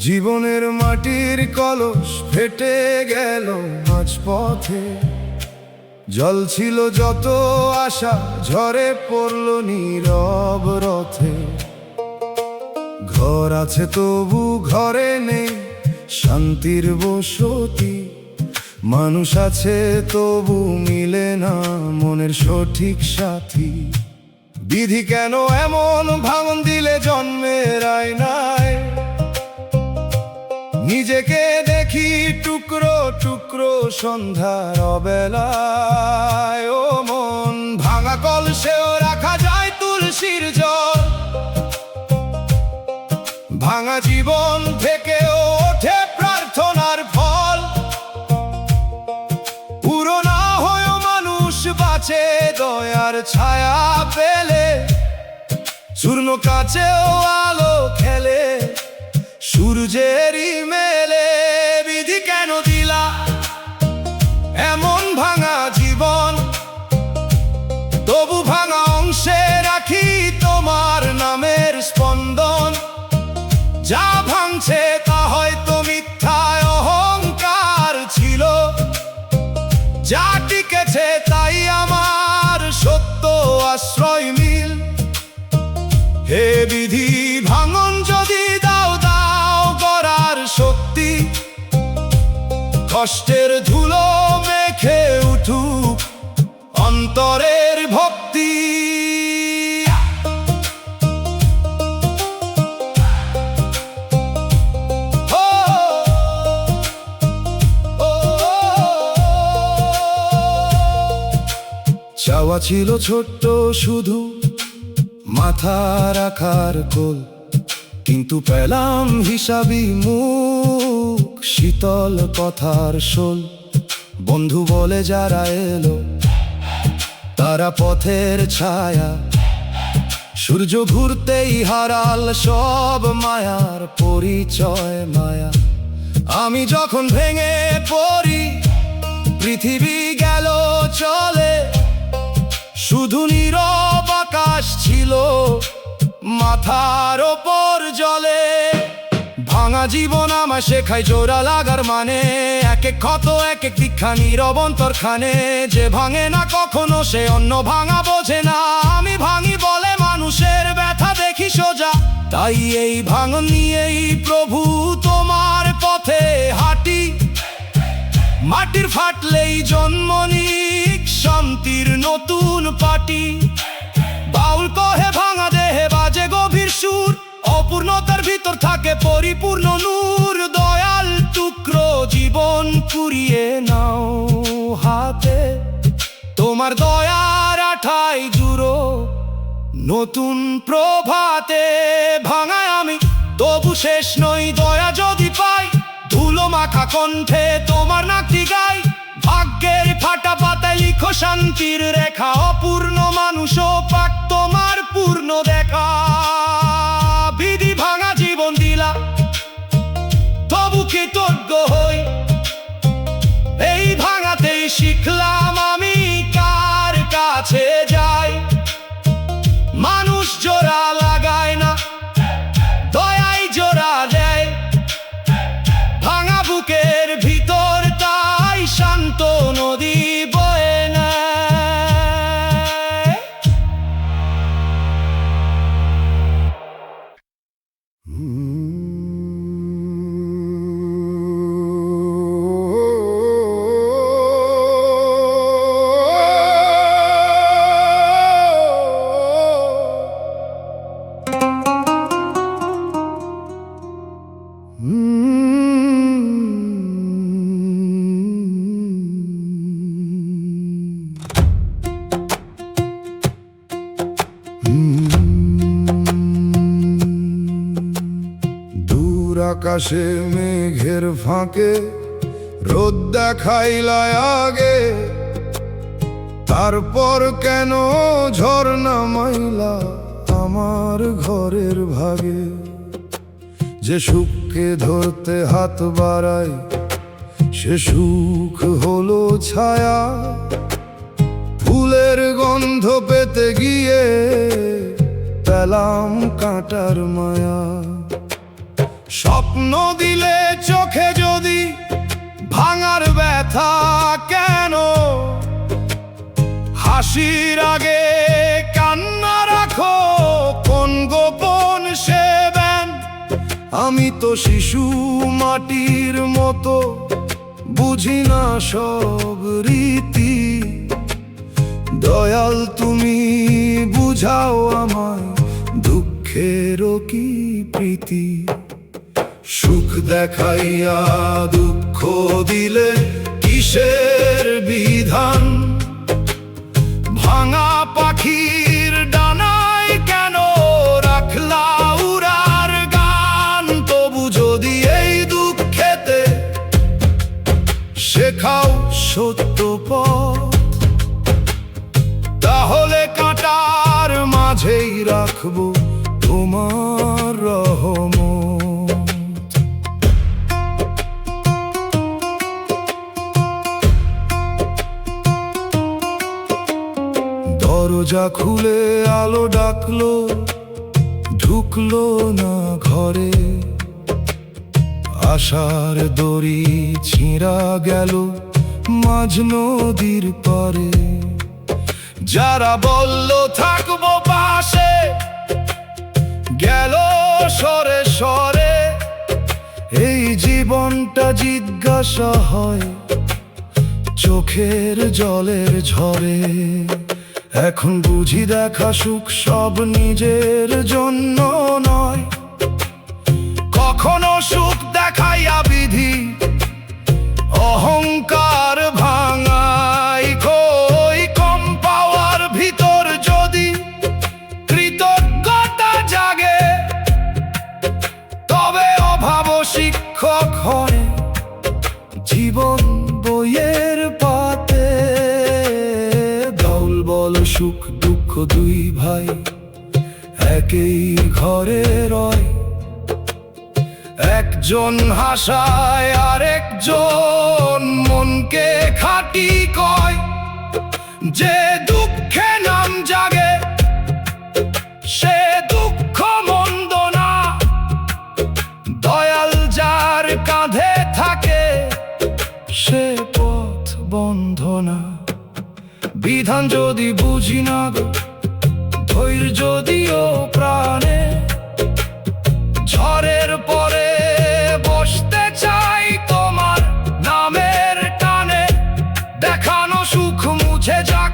জীবনের মাটির কলস ফেটে গেল মাঝপথে, জল ছিল যত আশা ঝরে পড়ল নীরব রথে। ঘর আছে তবু ঘরে নেই শান্তির বসতি, মানুষ আছে তবু মিলে না মনের সঠিক সাথী। বিধি কেন এমন ভাঙন দিলে জন্মের আয়নায়, নিজেকে দেখি টুকরো টুকরো সন্ধ্যার অবেলায়। ও মন ভাঙা কলসেও রাখা যায় তুলসীর জল, ভাঙা জীবন থেকেও ওঠে প্রার্থনার ফল। পুরো না হয়েও মানুষ বাঁচে দয়ার ছায়া পেলে, চূর্ণ কাছেও আলো খেলে সূর্যেরই মেলে। ভাঙছে তা হয়তো মিথ্যায় অহংকার ছিল, যা টিকেছে তাই আমার সত্য আশ্রয় মিল। হে বিধি ভাঙন যদি দাও দাও গড়ার শক্তি, কষ্টের ধুলো মেখে উঠুক অন্তরের ভক্তি। চাওয়া ছিল ছোট্ট শুধু মাথা রাখার কোল, কিন্তু পেলাম হিসাবি মুখ, শীতল কথার শোল। বন্ধু বলে যারা এলো তারা পথের ছায়া, সূর্য ঘুরতেই হারাল সব মায়ার পরিচয় মায়া। আমি যখন ভেঙে পড়ি পৃথিবী গেল চলে, শুধু নীরব আকাশ ছিল মাথার ওপর জলে। ভাঙা জীবন আমায় শেখায় জোড়া লাগার মানে, এক এক ক্ষত এক এক দীক্ষা নীরব অন্তরখানে। যে ভাঙে না কখনো সে অন্য ভাঙা বোঝে না, আমি ভাঙি বলে মানুষের ব্যথা দেখি সোজা। তাই এই ভাঙন নিয়েই প্রভু তোমার পথে হাঁটি, মাটির ফাটলেই জন্ম নিক শান্তির নতুন পাটি। বাউল কহে ভাঙা দেহে বাজে গভীর সুর, অপূর্ণতার ভিতর থাকে পরিপূর্ণ নূর। দয়াল টুকরো জীবন কুড়িয়ে নাও হাতে, তোমার দয়ার আঠাই জুড়ো নতুন প্রভাতে। ভাঙায় আমি তবু শেষ নই, দয়া যদি পাই ধুলো মাখা কণ্ঠে তোমার নাকটি গাই। ভাগ্যের ফাটা পাতায় লিখো শান্তির রেখা, অপূর্ণ মানুষও পাক তোমার পূর্ণ দেখা। বিধি ভাঙা জীবন দিলা তবু কৃতজ্ঞ হই, এই ভাঙাতেই শিখলাম আমি কার কাছে যাই। মানুষ জোড়া লাগায় না, দয়াই জোড়া দেয়। ভাঙা বুকের ভিতর তাই শান্ত নদী বয়ে নেয়। দূর আকাশে মেঘের ফাঁকে রোদ দেখাইলা আগে, তারপর কেন ঝর্ণা মাইলা আমার ঘরের ভাগে। যে সুখকে ধরতে হাত বাড়ায় সে সুখ হলো ছায়া, ফুলের গন্ধ পেতে গিয়ে পেলাম কাঁটার মায়া। স্বপ্ন দিলে চোখে যদি ভাঙার ব্যথা কেন, হাসির আগে কান্না রাখো কোন গোপন সেবেন। আমি তো শিশু মাটির মতো, বুঝি না সব রীতি। দয়াল তুমি বুঝাও আমায় দুঃখেরও কি প্রীতি। সুখ দেখাইয়া দুঃখ দিলে কিসের বিধান, ভাঙা পাখির ডানায় কেন রাখলা উড়ার গান। তবু যদি এই দুঃখেতে শেখাও সত্য পথ, তাহলে কাঁটার মাঝেই রাখবো তোমার রহমত। দরজা খুলে আলো ডাকলো, ঢুকলো না ঘরে। আশার দড়ি ছিঁড়া গেল মাঝ নদীর পারে। যারা বলল থাকবো পাশে, গেল সরে সরে। এই জীবনটা জিজ্ঞাসা হয় চোখের জলের ঝরে। এখন বুঝি দেখা সুখ সব নিজের জন্য নয়। কখনো সুখ দেখাইয়া বিধি অহংকার ভাঙাই। কই কম পাওয়ার ভিতর যদি কৃতজ্ঞতা জাগে, তবে অভাব শিক্ষক হয় জীবন বইয়ের পাতে। দৌল বল সুখ দুঃখ দুই ভাই একই ঘরে রয়। একজন হাসায় আর একজন মনকে খাটি কয়। যে দুঃখে নাম জাগে সে দুঃখ মন্দ না। দয়াল যার কাঁধে থাকে সে পথ বন্ধ না। বিধান যদি বুঝি না গো, ধৈর্য দিও প্রাণে। ঝড়ের পরে বসতে চাই তোমার নামের টানে। দেখানো সুখ মুছে যাক,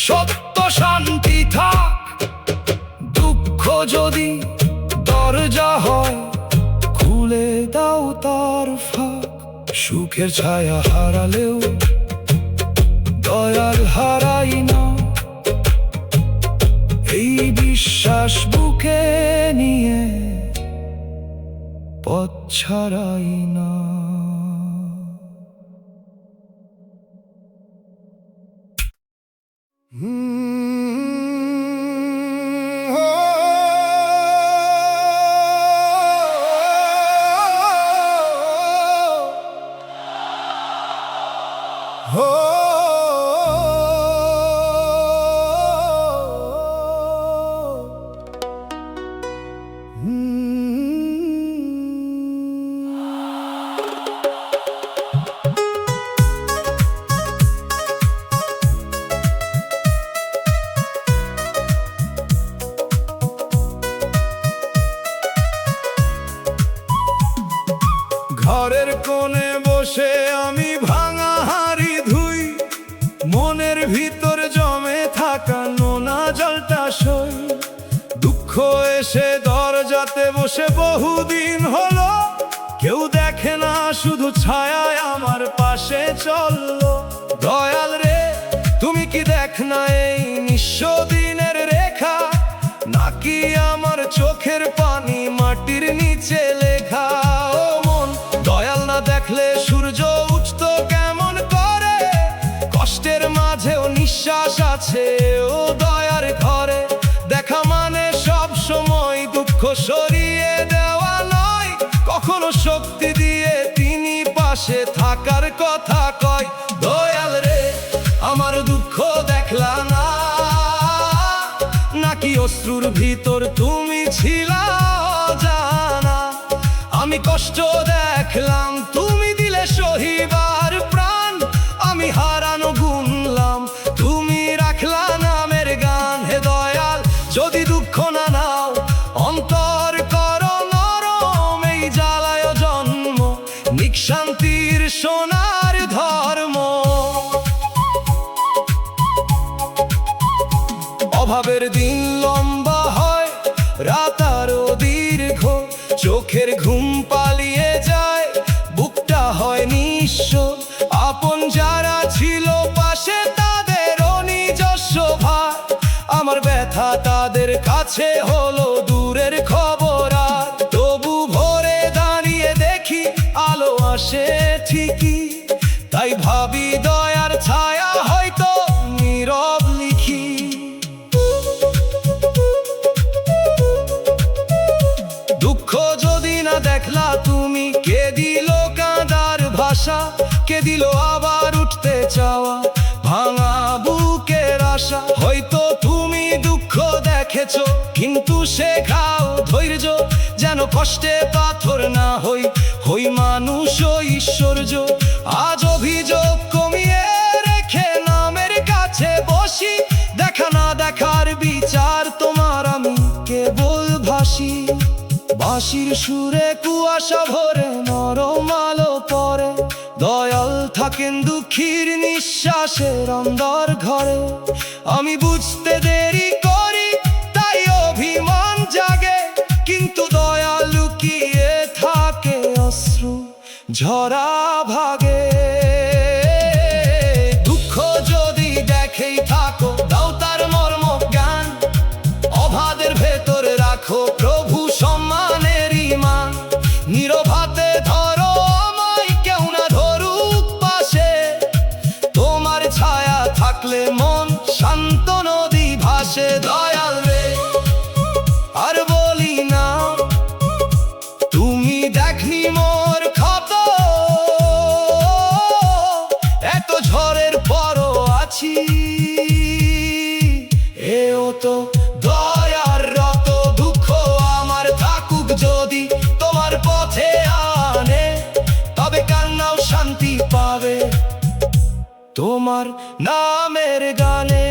সত্য শান্তি থাক। দুঃখ যদি দরজা হয়, খুলে দাও তার ফাঁক। সুখের ছায়া হারালেও দয়াল হারাই না। এই বিশ্বাস বুকে নিয়ে পথ ছাড়াই না। ঘরের কোণে বসে আমি ভাঙা হাড়ি ধুই। মনের ভিতর জমে থাকা নোনা জলটা সই। দুঃখ এসে দরজাতে বসে বহুদিন হলো। কেউ দেখে না, শুধু ছায়ায় আমার পাশে চললো। দয়াল রে, তুমি কি দেখ না এই নিঃস্ব দিনের রেখা? নাকি আমার চোখের পানি মাটির নিচে লেখা? ও মন, দয়াল না দেখলে সূর্য উঠতো কেমন করে? কষ্টের মাঝেও নিঃশ্বাস আছে ও দয়ার ঘরে। দেখা মানে সব সময় দুঃখ সরিয়ে দেওয়া নয়। কখনো শক্তি দিয়ে তিনি পাশে থাকার কথা কয়। দয়াল রে, আমার দুঃখ দেখলা না? নাকি অশ্রুর ভিতর তুমি ছিলা জানা? আমি কষ্ট দেখলাম, তুমি দিলে সহিবার প্রাণ। আমি হারানো গুনলাম, তুমি রাখলা নামের গান। হে দয়াল, যদি দুঃখ না নাও, অন্তর করো নরম। এই জ্বালায় জন্ম, নিঃশান্তির সোনার ধর্ম। অভাবের দিন লম্বা হয়, রাত আরো দীর্ঘ। চোখের ঘুম পালিয়ে যায়, বুকটা হয় নিঃস্ব। আপন যারা ছিল পাশে তাদেরও নিজস্ব ভার। আমার ব্যথা তাদের কাছে হলো দূরের খবর। আর তবু ভোরে দাঁড়িয়ে দেখি আলো আসে ঠিকই। তাই ভাবি দয়ার ছায়া হয়তো নীরব লিখি। দুঃখ যদি না দেখলা তুমি, কে দিল কাঁদার ভাষা? কে দিল আবার উঠতে চাওয়া ভাঙা বুকের আশা? হয়তো তুমি দুঃখ দেখেছো, কিন্তু শেখাও ধৈর্য। যেন কষ্টে পাথর না হই, হই মানুষ ও ঈশ্বর্য। আজ অভিযোগ কমিয়ে রেখে নামের কাছে বসি, দেখা না দেখার বিচার তোমার আমি কেবল ভাসি। বাঁশির সুরে কুয়াশা ভরে নরম আলো পড়ে, দয়াল থাকেন দুঃখীর নিঃশ্বাসের অন্দর ঘরে। আমি বুঝতে দেরি করি তাই অভিমান জাগে, কিন্তু দয়া লুকিয়ে থাকে অশ্রু ঝরা ভাগে। দুঃখ যদি দেখেই থাকো দাও তার মর্ম জ্ঞান, অবাধের ভেতরে রাখো প্রভু সম্মানের ঈমান। নীরব হাতে ধরো আমায়, কেউ না ধরুক পাশে, তোমার ছায়া থাকলে মন শান্ত নদী ভাসে। দয়াল রে আর বলি না, তুমি দেখনি মোর ক্ষত, এত ঝড়ের পরও আছি। এও তো দয়ার রত, দুঃখ আমার থাকুক যদি তোমার পথে আনে, তবে কান্নাও শান্তি পাবে তোমার নামের গানে।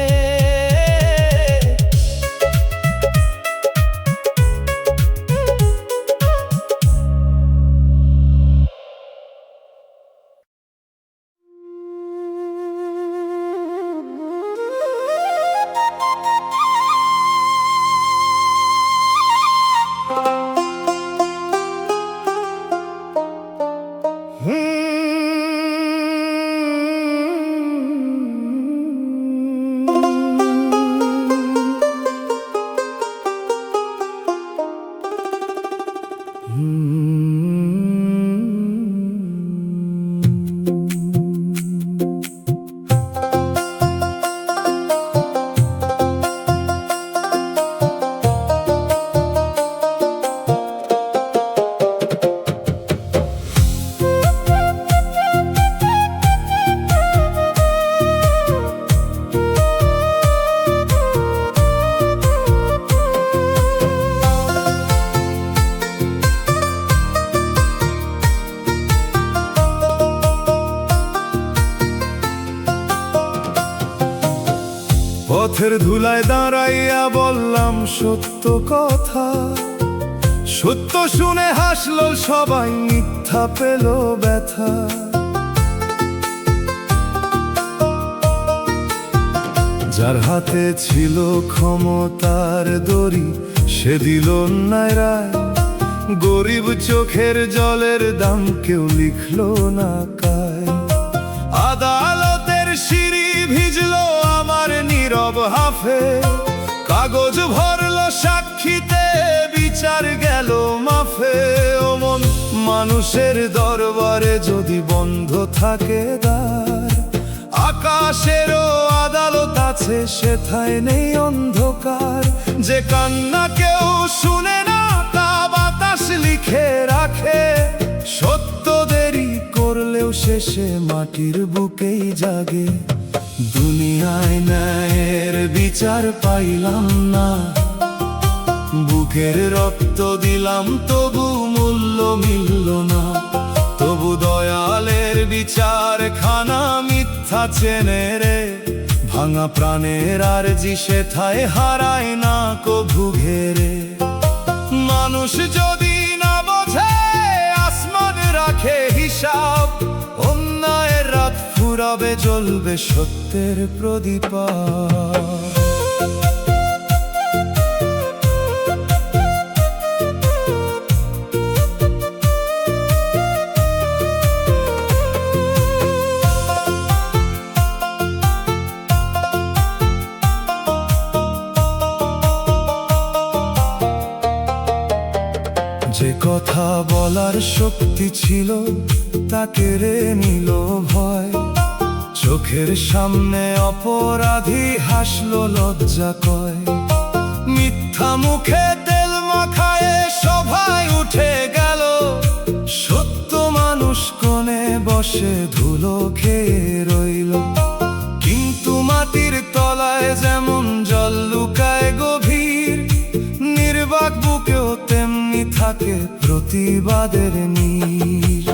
পথের ধুলায় দাঁড়াইয়া বললাম সত্য কথা, সত্য শুনে হাসলো সবাই, মিথ্যা পেল ব্যথা। যার হাতে ছিল ক্ষমতার দড়ি সে দিল অন্যায় রায়, গরিব চোখের জলের দাম কেউ লিখলো না কায়। আদালতের সিঁড়ি ভিজলো আমার নীরব হাফে, কাগজ ভরলো সাক্ষীতে, বিচার গেল মাফে। ও মন, মানুষের দরবারে যদি বন্ধ থাকে দ্বার, আকাশেরও আদালত আছে সেথায় নেই অন্ধকার। যে কান্না কেউ শুনে না তা বাতাস লিখে রাখে, সত্য দেরি করলেও শেষে মাটির বুকেই জাগে। দুনিয়ায় ন্যায়ের বিচার পাইলাম না, বুকের রক্ত দিলাম তবু মূল্য মিলল না। তবু দয়ালের বিচার খানা মিথ্যা চেনে রে, ভাঙা প্রাণের আরজি সেথায় হারায় না কভু ঘেরে। মানুষ যদি না বোঝে আসমান রাখে হিসাব, অন্যায়ের রাত ফুরাবে জ্বলবে সত্যের প্রদীপা। যে কথা বলার শক্তি ছিল তা কেড়ে নিল ভয়, চোখের সামনে অপরাধী হাসলো লজ্জা কয়। মিথ্যা মুখে তেল মাখায় সভায় উঠে গেল, সত্য মানুষ কোণে বসে ধুলো খেয়ে রইল। কিন্তু মাটির তলায় যেমন জল লুকায় গভীর, নির্বাক বুকেও তেমনি থাকে প্রতিবাদের নীর।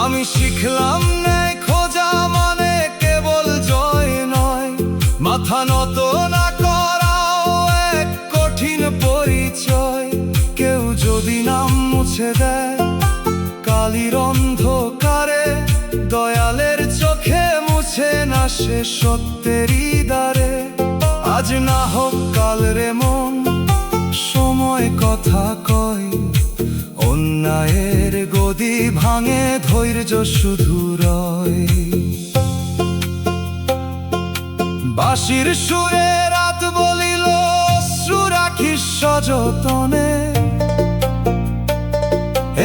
আমি শিখলাম ন্যায় খোঁজা মানে কেবল জয় নয়, মাথা নত না করাও এক কঠিন পরিচয়। কেউ যদি নাম মুছে দেয় কালির অন্ধকারে, দয়ালের চোখে মুছে না সে সত্যেরই দ্বারে। আজ না হোক কাল রে মন, সময় কথা কয়, অন্যায়ের গদি ভাঙে ধৈর্য শুধু রয়। বাঁশির সুরে রাত বলিল অশ্রু রাখিস সযতনে,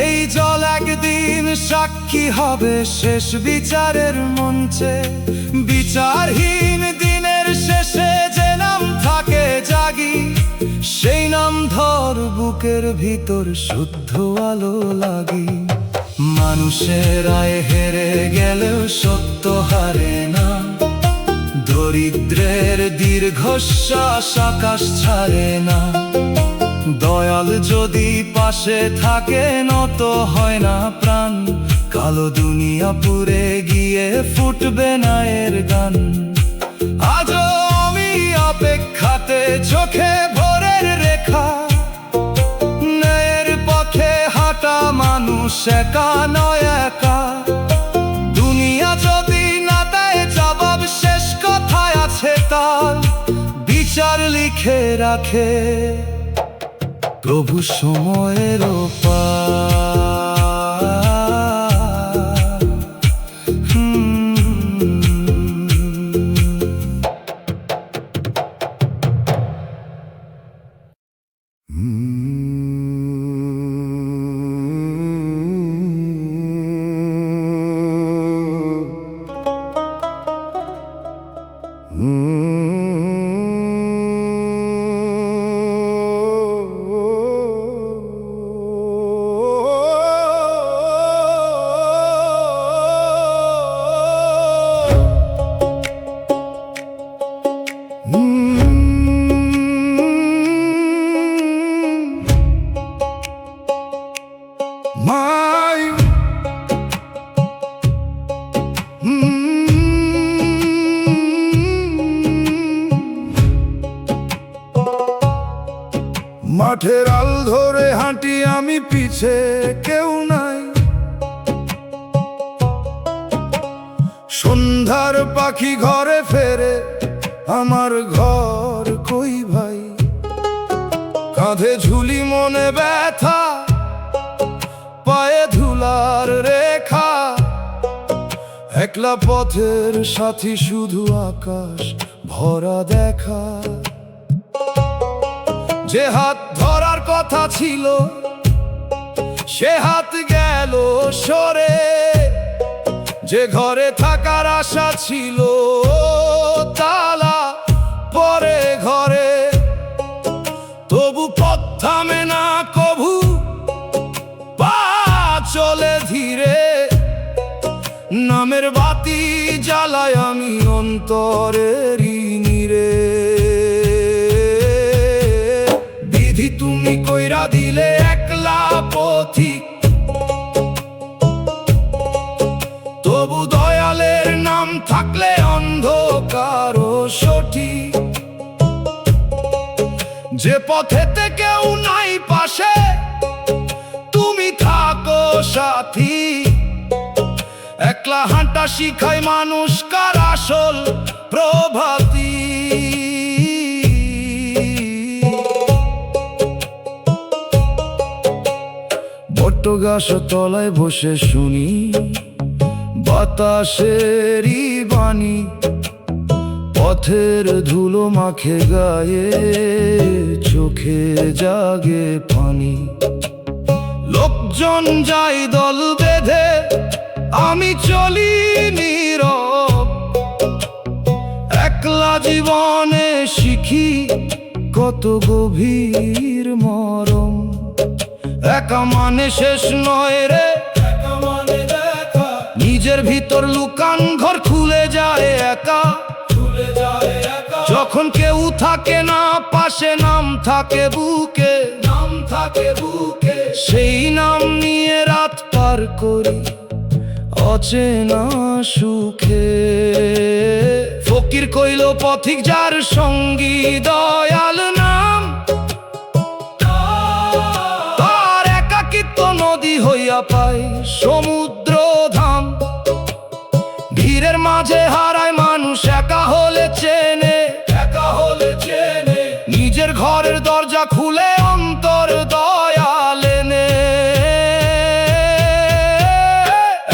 এই জল একদিন সাক্ষী হবে শেষ বিচারের মঞ্চে। বিচারহীন দিনের শেষে যে নাম থাকে জাগি, সেই নাম ধর বুকের ভিতর শুদ্ধ আলো লাগি। মানুষের আয় হেরে গেলেও সত্য হারে না, দরিদ্রের দীর্ঘশ্বাস আকাশ ছাড়ে না। দয়াল যদি পাশে থাকে নত হয় না প্রাণ, কালো দুনিয়া পুড়ে গিয়ে ফুটবে না এর গান। আজও আমি অপেক্ষাতে চোখে ভোরের রেখা, ন্যায়ের পথে হাঁটা মানুষ একা নয় একা। দুনিয়া যদি না দেয় জবাব, শেষ কথায় আছে তার বিচার লিখে রাখে প্রভু সময়ের পার। মাঠের আল ধরে হাঁটি আমি, পিছে কেউ নাই। সন্ধ্যার পাখি ঘরে ফেরে, আমার ঘর কই ভাই। কাঁধে ঝুলি মনে ব্যথা, পায়ে ধুলার রেখা। একলা পথের সাথী শুধু আকাশ ভরা দেখা। যে হাত ধরার কথা ছিল সে হাত গেল সরে, যে ঘরে থাকার আশা ছিল তালা পরে ঘরে। তবু পথ থামে না কভু, পা চলে ধীরে। নামের বাতি জ্বালায় আমি অন্তরেরই নীরে। তুমি কইরা দিলে একলা পথিক, তবু দয়ালের নাম থাকলে অন্ধকার সঠিক। যে পথেতে কেউ নাই পাশে, তুমি থাকো সাথী। একলা হাঁটা শিখায় মানুষ কার আসল প্রভাতী। বটগাছ তলায় বসে শুনি বাতাসেরই বাণী। পথের ধুলো মাখে গায়ে, চোখে জাগে পানি। লোকজন যায় দল বেঁধে, আমি চলি নীরব। একলা জীবনে শিখি কত গভীর মরম। একা মানে শেষ নয় রে, নিজের ভিতর লুকান ঘর খুলে যায় একা। যখন কেউ থাকে না পাশে, নাম থাকে বুকে, নাম থাকে বুকে, সেই নাম নিয়ে রাত পার করি অচেনা সুখে। ফকির কইল পথিক যার সঙ্গী দয়াল নাম, তার একাকিত্ব নদী হইয়া পায় সমুদ্র ধাম। ভিড়ের মাঝে হারায় মানুষ, একা হলে চেনে, একা হলে চেনে, নিজের ঘরের দরজা খুলে অন্তর দয়াল এনে।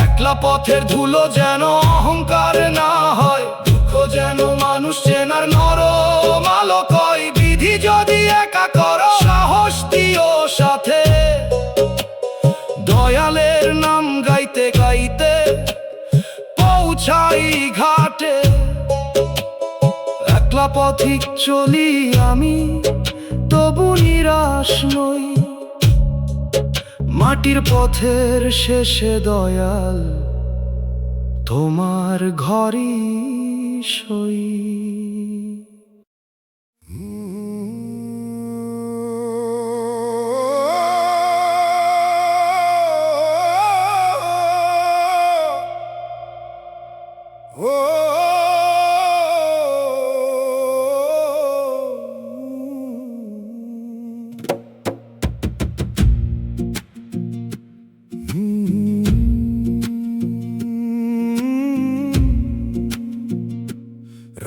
একলা পথের ধুলো যেন অহংকার না হয়, দুঃখ যেন মানুষ চেনার নরম আলো কয়। বিধি যদি একা করো সাহস দিও সাথে, দয়ালের নাম গাইতে গাইতে পৌঁছাই ঘাটে। একলা পথিক চলি আমি, তবু নিরাশ নই, মাটির পথের শেষে দয়াল তোমার ঘরই সই।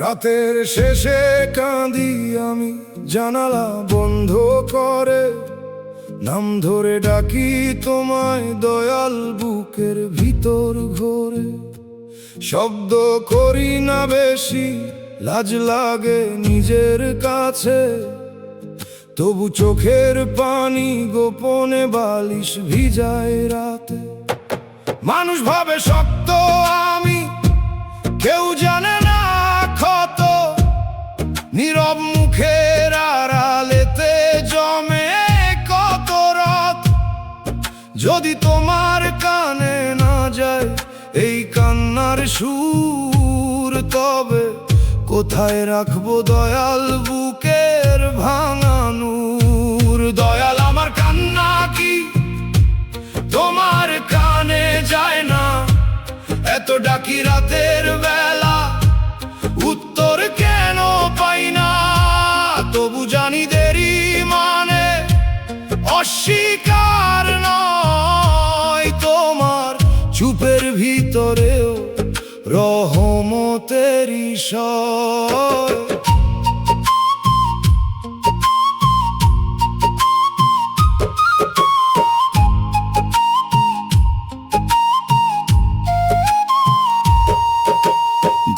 রাতের শেষে কাঁদি আমি, জানালা বন্ধ করে, নাম ধরে ডাকি তোমায় দয়াল বুকের ভিতর ঘোরে। শব্দ করি না বেশি, লাজ লাগে নিজের কাছে, তবু চোখের পানি গোপনে বালিশ ভিজায় রাতে। মানুষ ভাবে শক্ত আমি, কেউ জানে না ক্ষত, নীরব মুখের আড়ালেতে জমে কত রাত। যদি তোমার কানে না যায় এই কান্নার সুর, তবে কোথায় রাখবো দয়াল বুকের ভাঙা নূর। দয়াল আমার কান্না কি তোমার কানে যায় না? এত ডাকি রাতের বেলা, উত্তর কেন পাই না? তবু জানি দেরি মানে অস্বীকার নয়, তোমার চুপের ভিতরেও রহমতের ঈশ্বর।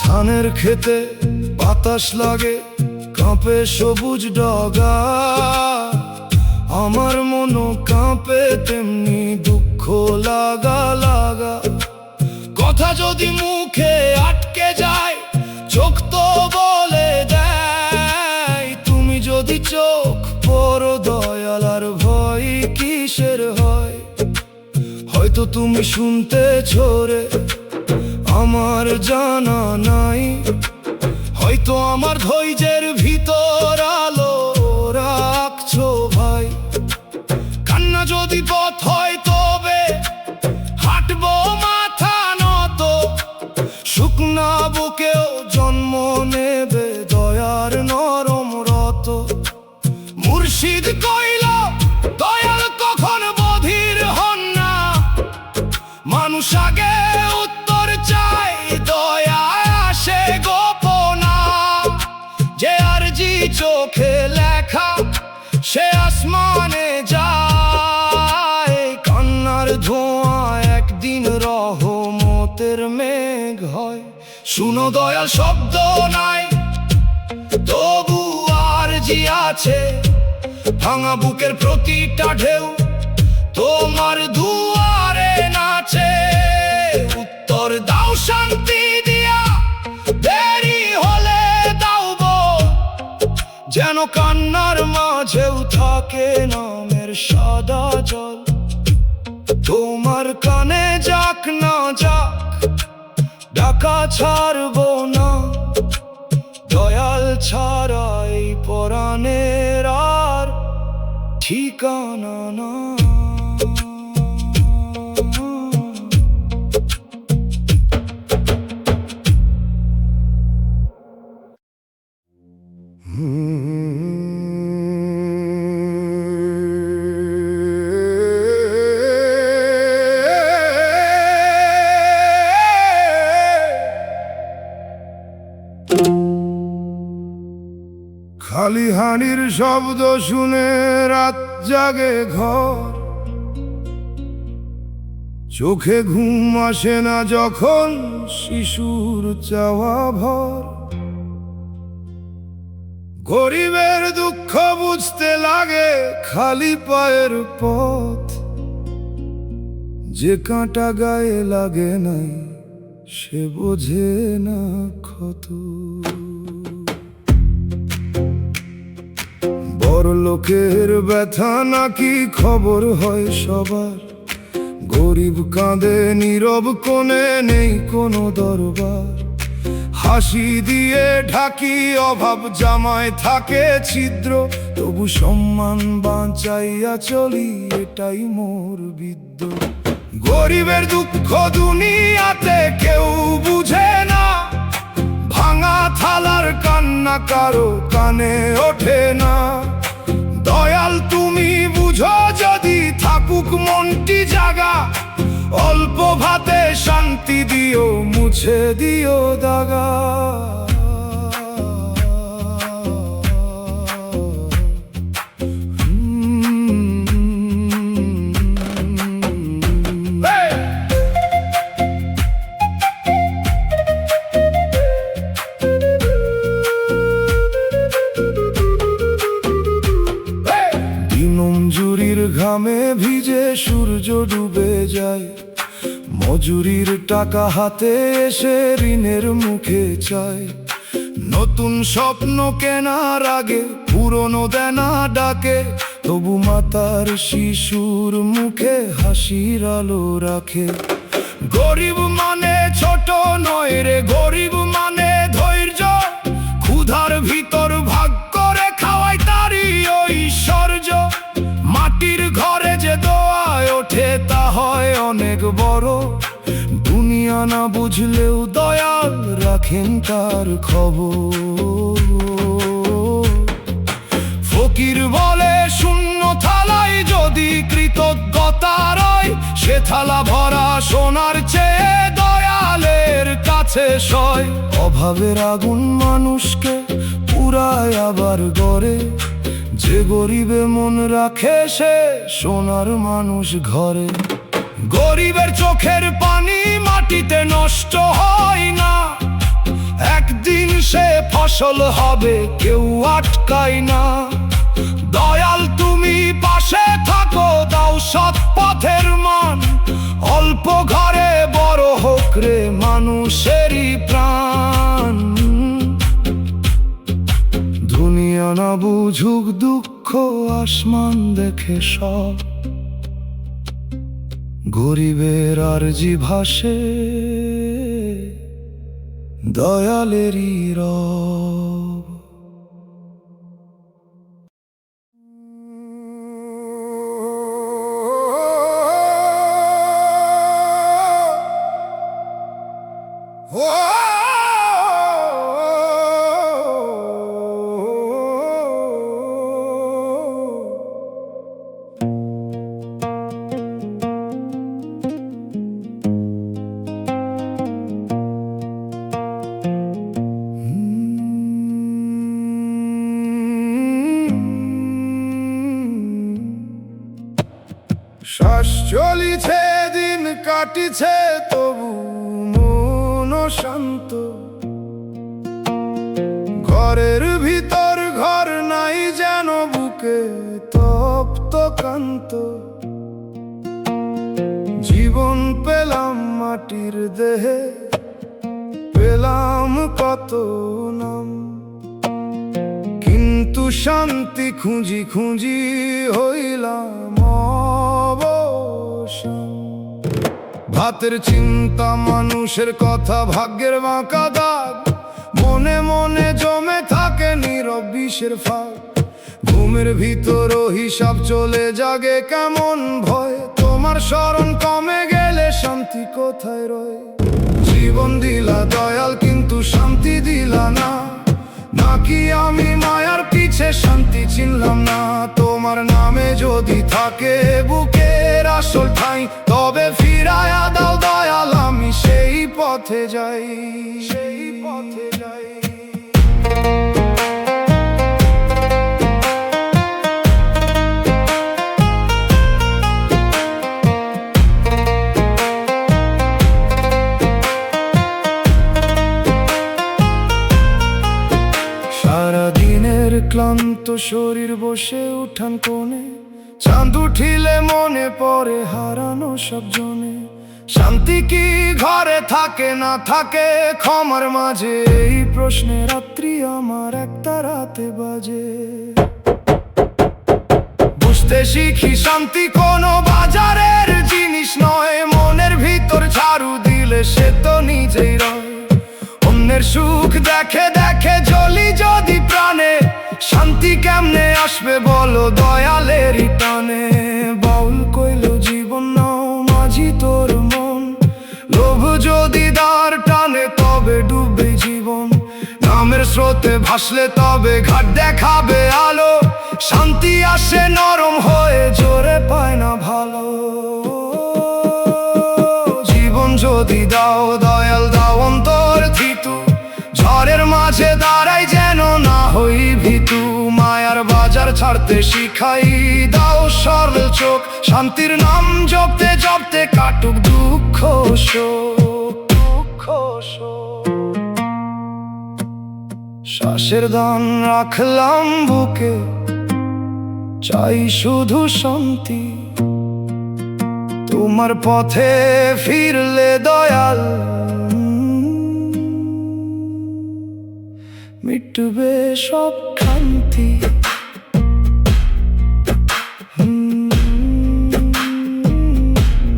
ধানের খেতে বাতাস লাগে, কাঁপে সবুজ ডগা, আমার মনও কাঁপে তেমনি দুঃখ লাগা লাগা। কথা যদি মুখে আটকে যায়, চোখ তো বলে দেয়। তুমি যদি চোখ পড়ো দয়াল, আর ভয় কিসের হয়? হয়তো তুমি শুনতে ছোরে, আমার জানা নাই। হয়তো আমার ধৈর্যের ভিতর আলো রাখছো ভাই। কান্না যদি পথ হয় তবে হাঁটবো মাথা নত, শুকনা বুকেও জন্ম নেবে দয়ার নরম রত। মুর্শিদ কইল দয়াল কখন বধির হন না, মানুষ আগে উত্তর চাই, দয়া আসে গোপনা। যে আরজি চোখে লেখা সে আসমানে যায়, কান্নার ধোঁয়া একদিন রহমতের মেঘ হয়। শুনো দয়াল শব্দ নাই, তবু আরজি আছে, ভাঙা বুকের প্রতিটা ঢেউ তোমার দুয়ারে নাচে। উত্তর দাও শান্তি দিয়া, দেরি হলে দাও গো, যেন কান্নার মাঝেও থাকে নামের সাদা জল। তোমার কানে যাক না যাক, ডাকা ছাড়বো না, দয়াল ছাড়া ঠিকানা না। খালি হাঁড়ির শব্দ শুনে রাত জাগে ঘর, চোখে ঘুম আসে না যখন শিশুর চাওয়া ভর। গরিবের দুঃখ বুঝতে লাগে খালি পায়ের পথ, যে কাঁটা গায়ে লাগে নাই সে বোঝে না ক্ষত। বড় লোকের ব্যথা নাকি খবর হয় সবার, গরিব কাঁদে নীরব কোণে নেই কোনো দরবার। হাসি দিয়ে ঢাকি অভাব, জামায় থাকে ছিদ্র, তবু সম্মান বাঁচাইয়া চলি এটাই মোর বিদ্য। গরিবের দুঃখ দুনিয়াতে কেউ বুঝে না, ভাঙা থালার কান্না কারো কানে ওঠে না। দয়াল তুমি বুঝো যদি থাকুক মনটি জাগা, অল্প ভাতে শান্তি দিও মুছে দিও দাগা। দিনমজুরির ঘামে ভিজে সূর্য ডুবে যায়, মজুরির টাকা হাতে এসে ঋণের মুখে চায়। নতুন স্বপ্ন কেনার আগে পুরনো দেনা ডাকে, তবু মাতার শিশুর মুখে হাসির আলো রাখে। গরিব মানে ছোট নয় রে, গরিব মানে ধৈর্য, ক্ষুধার ভিতর ভাগ করে খাওয়াই তারই ঐশ্বর্য। মাটির ঘরে যে দোয়ায় ওঠে তা হয় অনেক বড়, দুনিয়া না বুঝলেও দয়াল রাখেন তার খবর। ফকির বলে শূন্য থালায় যদি কৃতজ্ঞতা রয়, সে থালা ভরা সোনার চেয়ে দয়ালের কাছে সয়। অভাবের আগুন মানুষকে পুরায় আবার গড়ে, যে গরিবে মন রাখে সে সোনার মানুষ ঘরে। গরিবের চোখের পানি মাটিতে নষ্ট হয় না, একদিন সে ফসল হবে কেউ আটকায় না। দয়াল তুমি পাশে থাকো, দাও সৎ পথের মান, অল্প ঘরে বড় হোক রে মানুষেরই প্রাণ। দুনিয়া না বুঝুক দুঃখ আসমান দেখে সব, গরিবের আরজি ভাসে দয়ালেরই রব। শ্বাস চলিছে দিন কাটিছে তবু মন শান্ত, ঘরের ভিতর ঘর নাই যেন বুকে তপ্ত কান্ত। জীবন পেলাম মাটির দেহে, পেলাম কত নাম, কিন্তু শান্তি খুঁজি খুঁজি হইলাম অবসান। ভাতের চিন্তা মানুষের কথা ভাগ্যের বাঁকা দাগ, মনে মনে জমে থাকে নীরব বিষের ফাঁক। ঘুমের ভিতর হিসাব চলে জাগে কেমন ভয়, তোমার স্মরণ কমে গেলে শান্তি কোথায় রয়? জীবন দিলা দয়াল কিন্তু শান্তি দিলা না, নাকি আমি মায়ার পিছে শান্তি চিনলাম না? তোমার নামে যদি থাকে বুকের আসল ঠাঁই, তবে ফিরায়া দাও দয়াল, আমি সেই পথে যাই, সেই পথে যাই। সারাদিনের ক্লান্ত শরীর বসে উঠান কোণে, চাঁদ উঠিলে মনে পড়ে হারানো সব জনে। শান্তি কি ঘরে থাকে না থাকে ক্ষমার মাঝে? এই প্রশ্নে রাত্রি আমার একটা রাতে বাজে। বুঝতে শিখি শান্তি কোনো বাজারের জিনিস নয়, মনের ভিতর ঝাড়ু দিলে সে তো নিজেই রয়। অন্যের সুখ দেখে দেখে জ্বলি যদি প্রাণে, শান্তি কেমনে আসবে বলো দয়ালেরই টানে? বাউল কইল জীবন নাও মাঝি তোর মন, লোভ যদি দাঁড় টানে তবে ডুববে জীবন। নামের স্রোতে ভাসলে তবে ঘাট দেখাবে আলো, শান্তি আসে নরম হয়ে জোরে পায় না ভালো। জীবন যদি দাও দয়াল দাও অন্তর থিতু, ঝড়ের মাঝে দাঁড়াই যেন না হই ভীতু। মায়ার বাজার ছাড়তে শিখাই দাও সরল চোখ, শান্তির নাম জপতে জপতে কাটুক দুঃখ শোক, দুঃখ শোক। শ্বাসের দান রাখলাম বুকে, চাই শুধু শান্তি। তোমার পথে ফিরলে দয়াল মিটবে সব ক্লান্তি।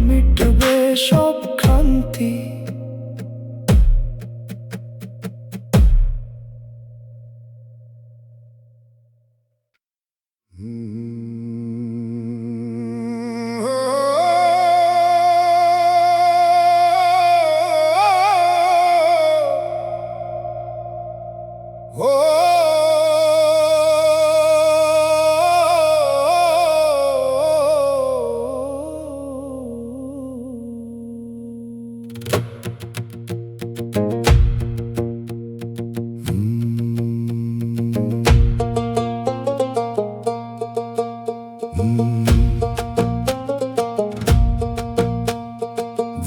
মিটবে সব ক্লান্তি।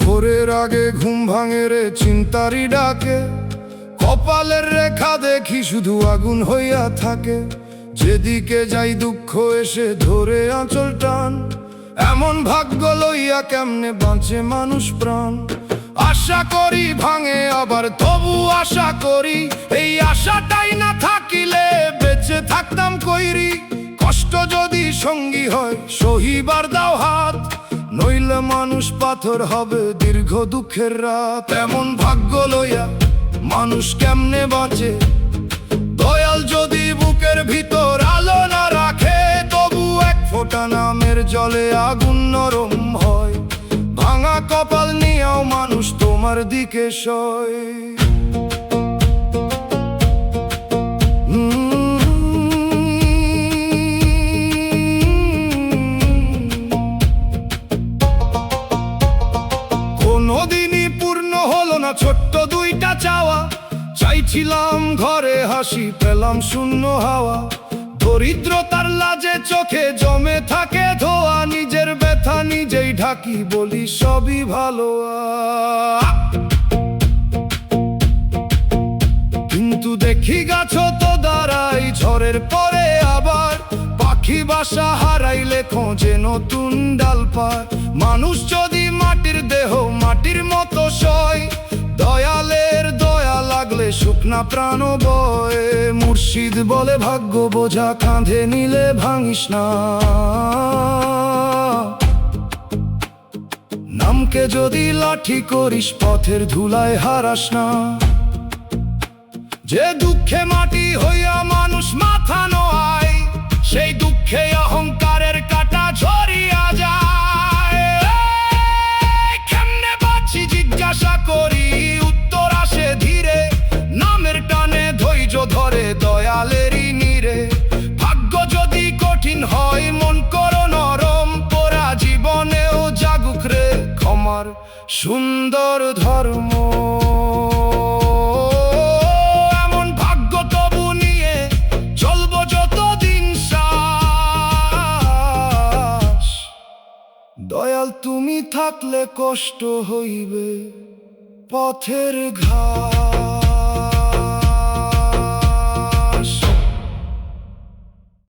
ভোরের আগে ঘুম ভাঙে রে চিন্তারি ডাকে, কপালের রেখা দেখি শুধু আগুন হইয়া থাকে। যেদিকে যাই দুঃখ এসে ধরে আঁচল টান, এমন ভাগ্য লইয়া কেমনে বাঁচে মানুষ প্রাণ। আশা করি ভাঙে আবার তবু আশা করি, এই আশাটাই না থাকিলে বেঁচে থাকতাম কইরি। কষ্ট যদি সঙ্গী হয় সহিবার দাও হাত, নইলে মানুষ পাথর হবে দীর্ঘ দুঃখের রাত। এমন ভাগ্য লইয়া মানুষ কেমনে বাঁচে? দয়াল যদি বুকের ভিতর আলো না রাখে, তবু এক ফোঁটা নামের জলে আগুন নরম হয়। ভাঙা কপাল নিয়েও মানুষ তোমার দিকে সয়। কোনদিনই পূর্ণ হলো না ছোট্ট দুইটা চাওয়া, চাইছিলাম ঘরে হাসি পেলাম শূন্য হাওয়া। দরিদ্রতার লাজে চোখে জমে থাকে ধোয়া, নিজের ব্যথা নিজেই ঢাকি বলি সবই ভালো। কিন্তু দেখি গাছ তো দাঁড়াই ঝড়ের পরে আবার, পাখি বাসা হারাইলে খোঁজে নতুন ডালপার। মানুষ যদি মাটির দেহ মাটির মতো সয়, দয়ালের দয়া লাগলে শুকনা প্রাণ বয়। মুর্শিদ বলে ভাগ্য বোঝা কাঁধে নিলে ভাঙিস না, নামকে যদি লাঠি করিস পথের ধুলায় হারাস না। যে দুঃখে মাটি হইয়া মানুষ মাথা নোয়ায়, সেই মুখে অহংকারের কাটা ঝরিয়া যায়। কেমনে বাঁচি জিজ্ঞাসা করি, উত্তর আসে ধীরে, নামের টানে ধৈর্য ধরে দয়ালেরই নীরে। ভাগ্য যদি কঠিন হয় মন করো নরম, পোড়া জীবনেও জাগুক রে ক্ষমার সুন্দর ধর্ম। এমন ভাগ্য তবু নিয়ে চলবো যতদিন শ্বাস। দয়াল তুমি থাকলে কষ্ট হইবে পথের ঘাট।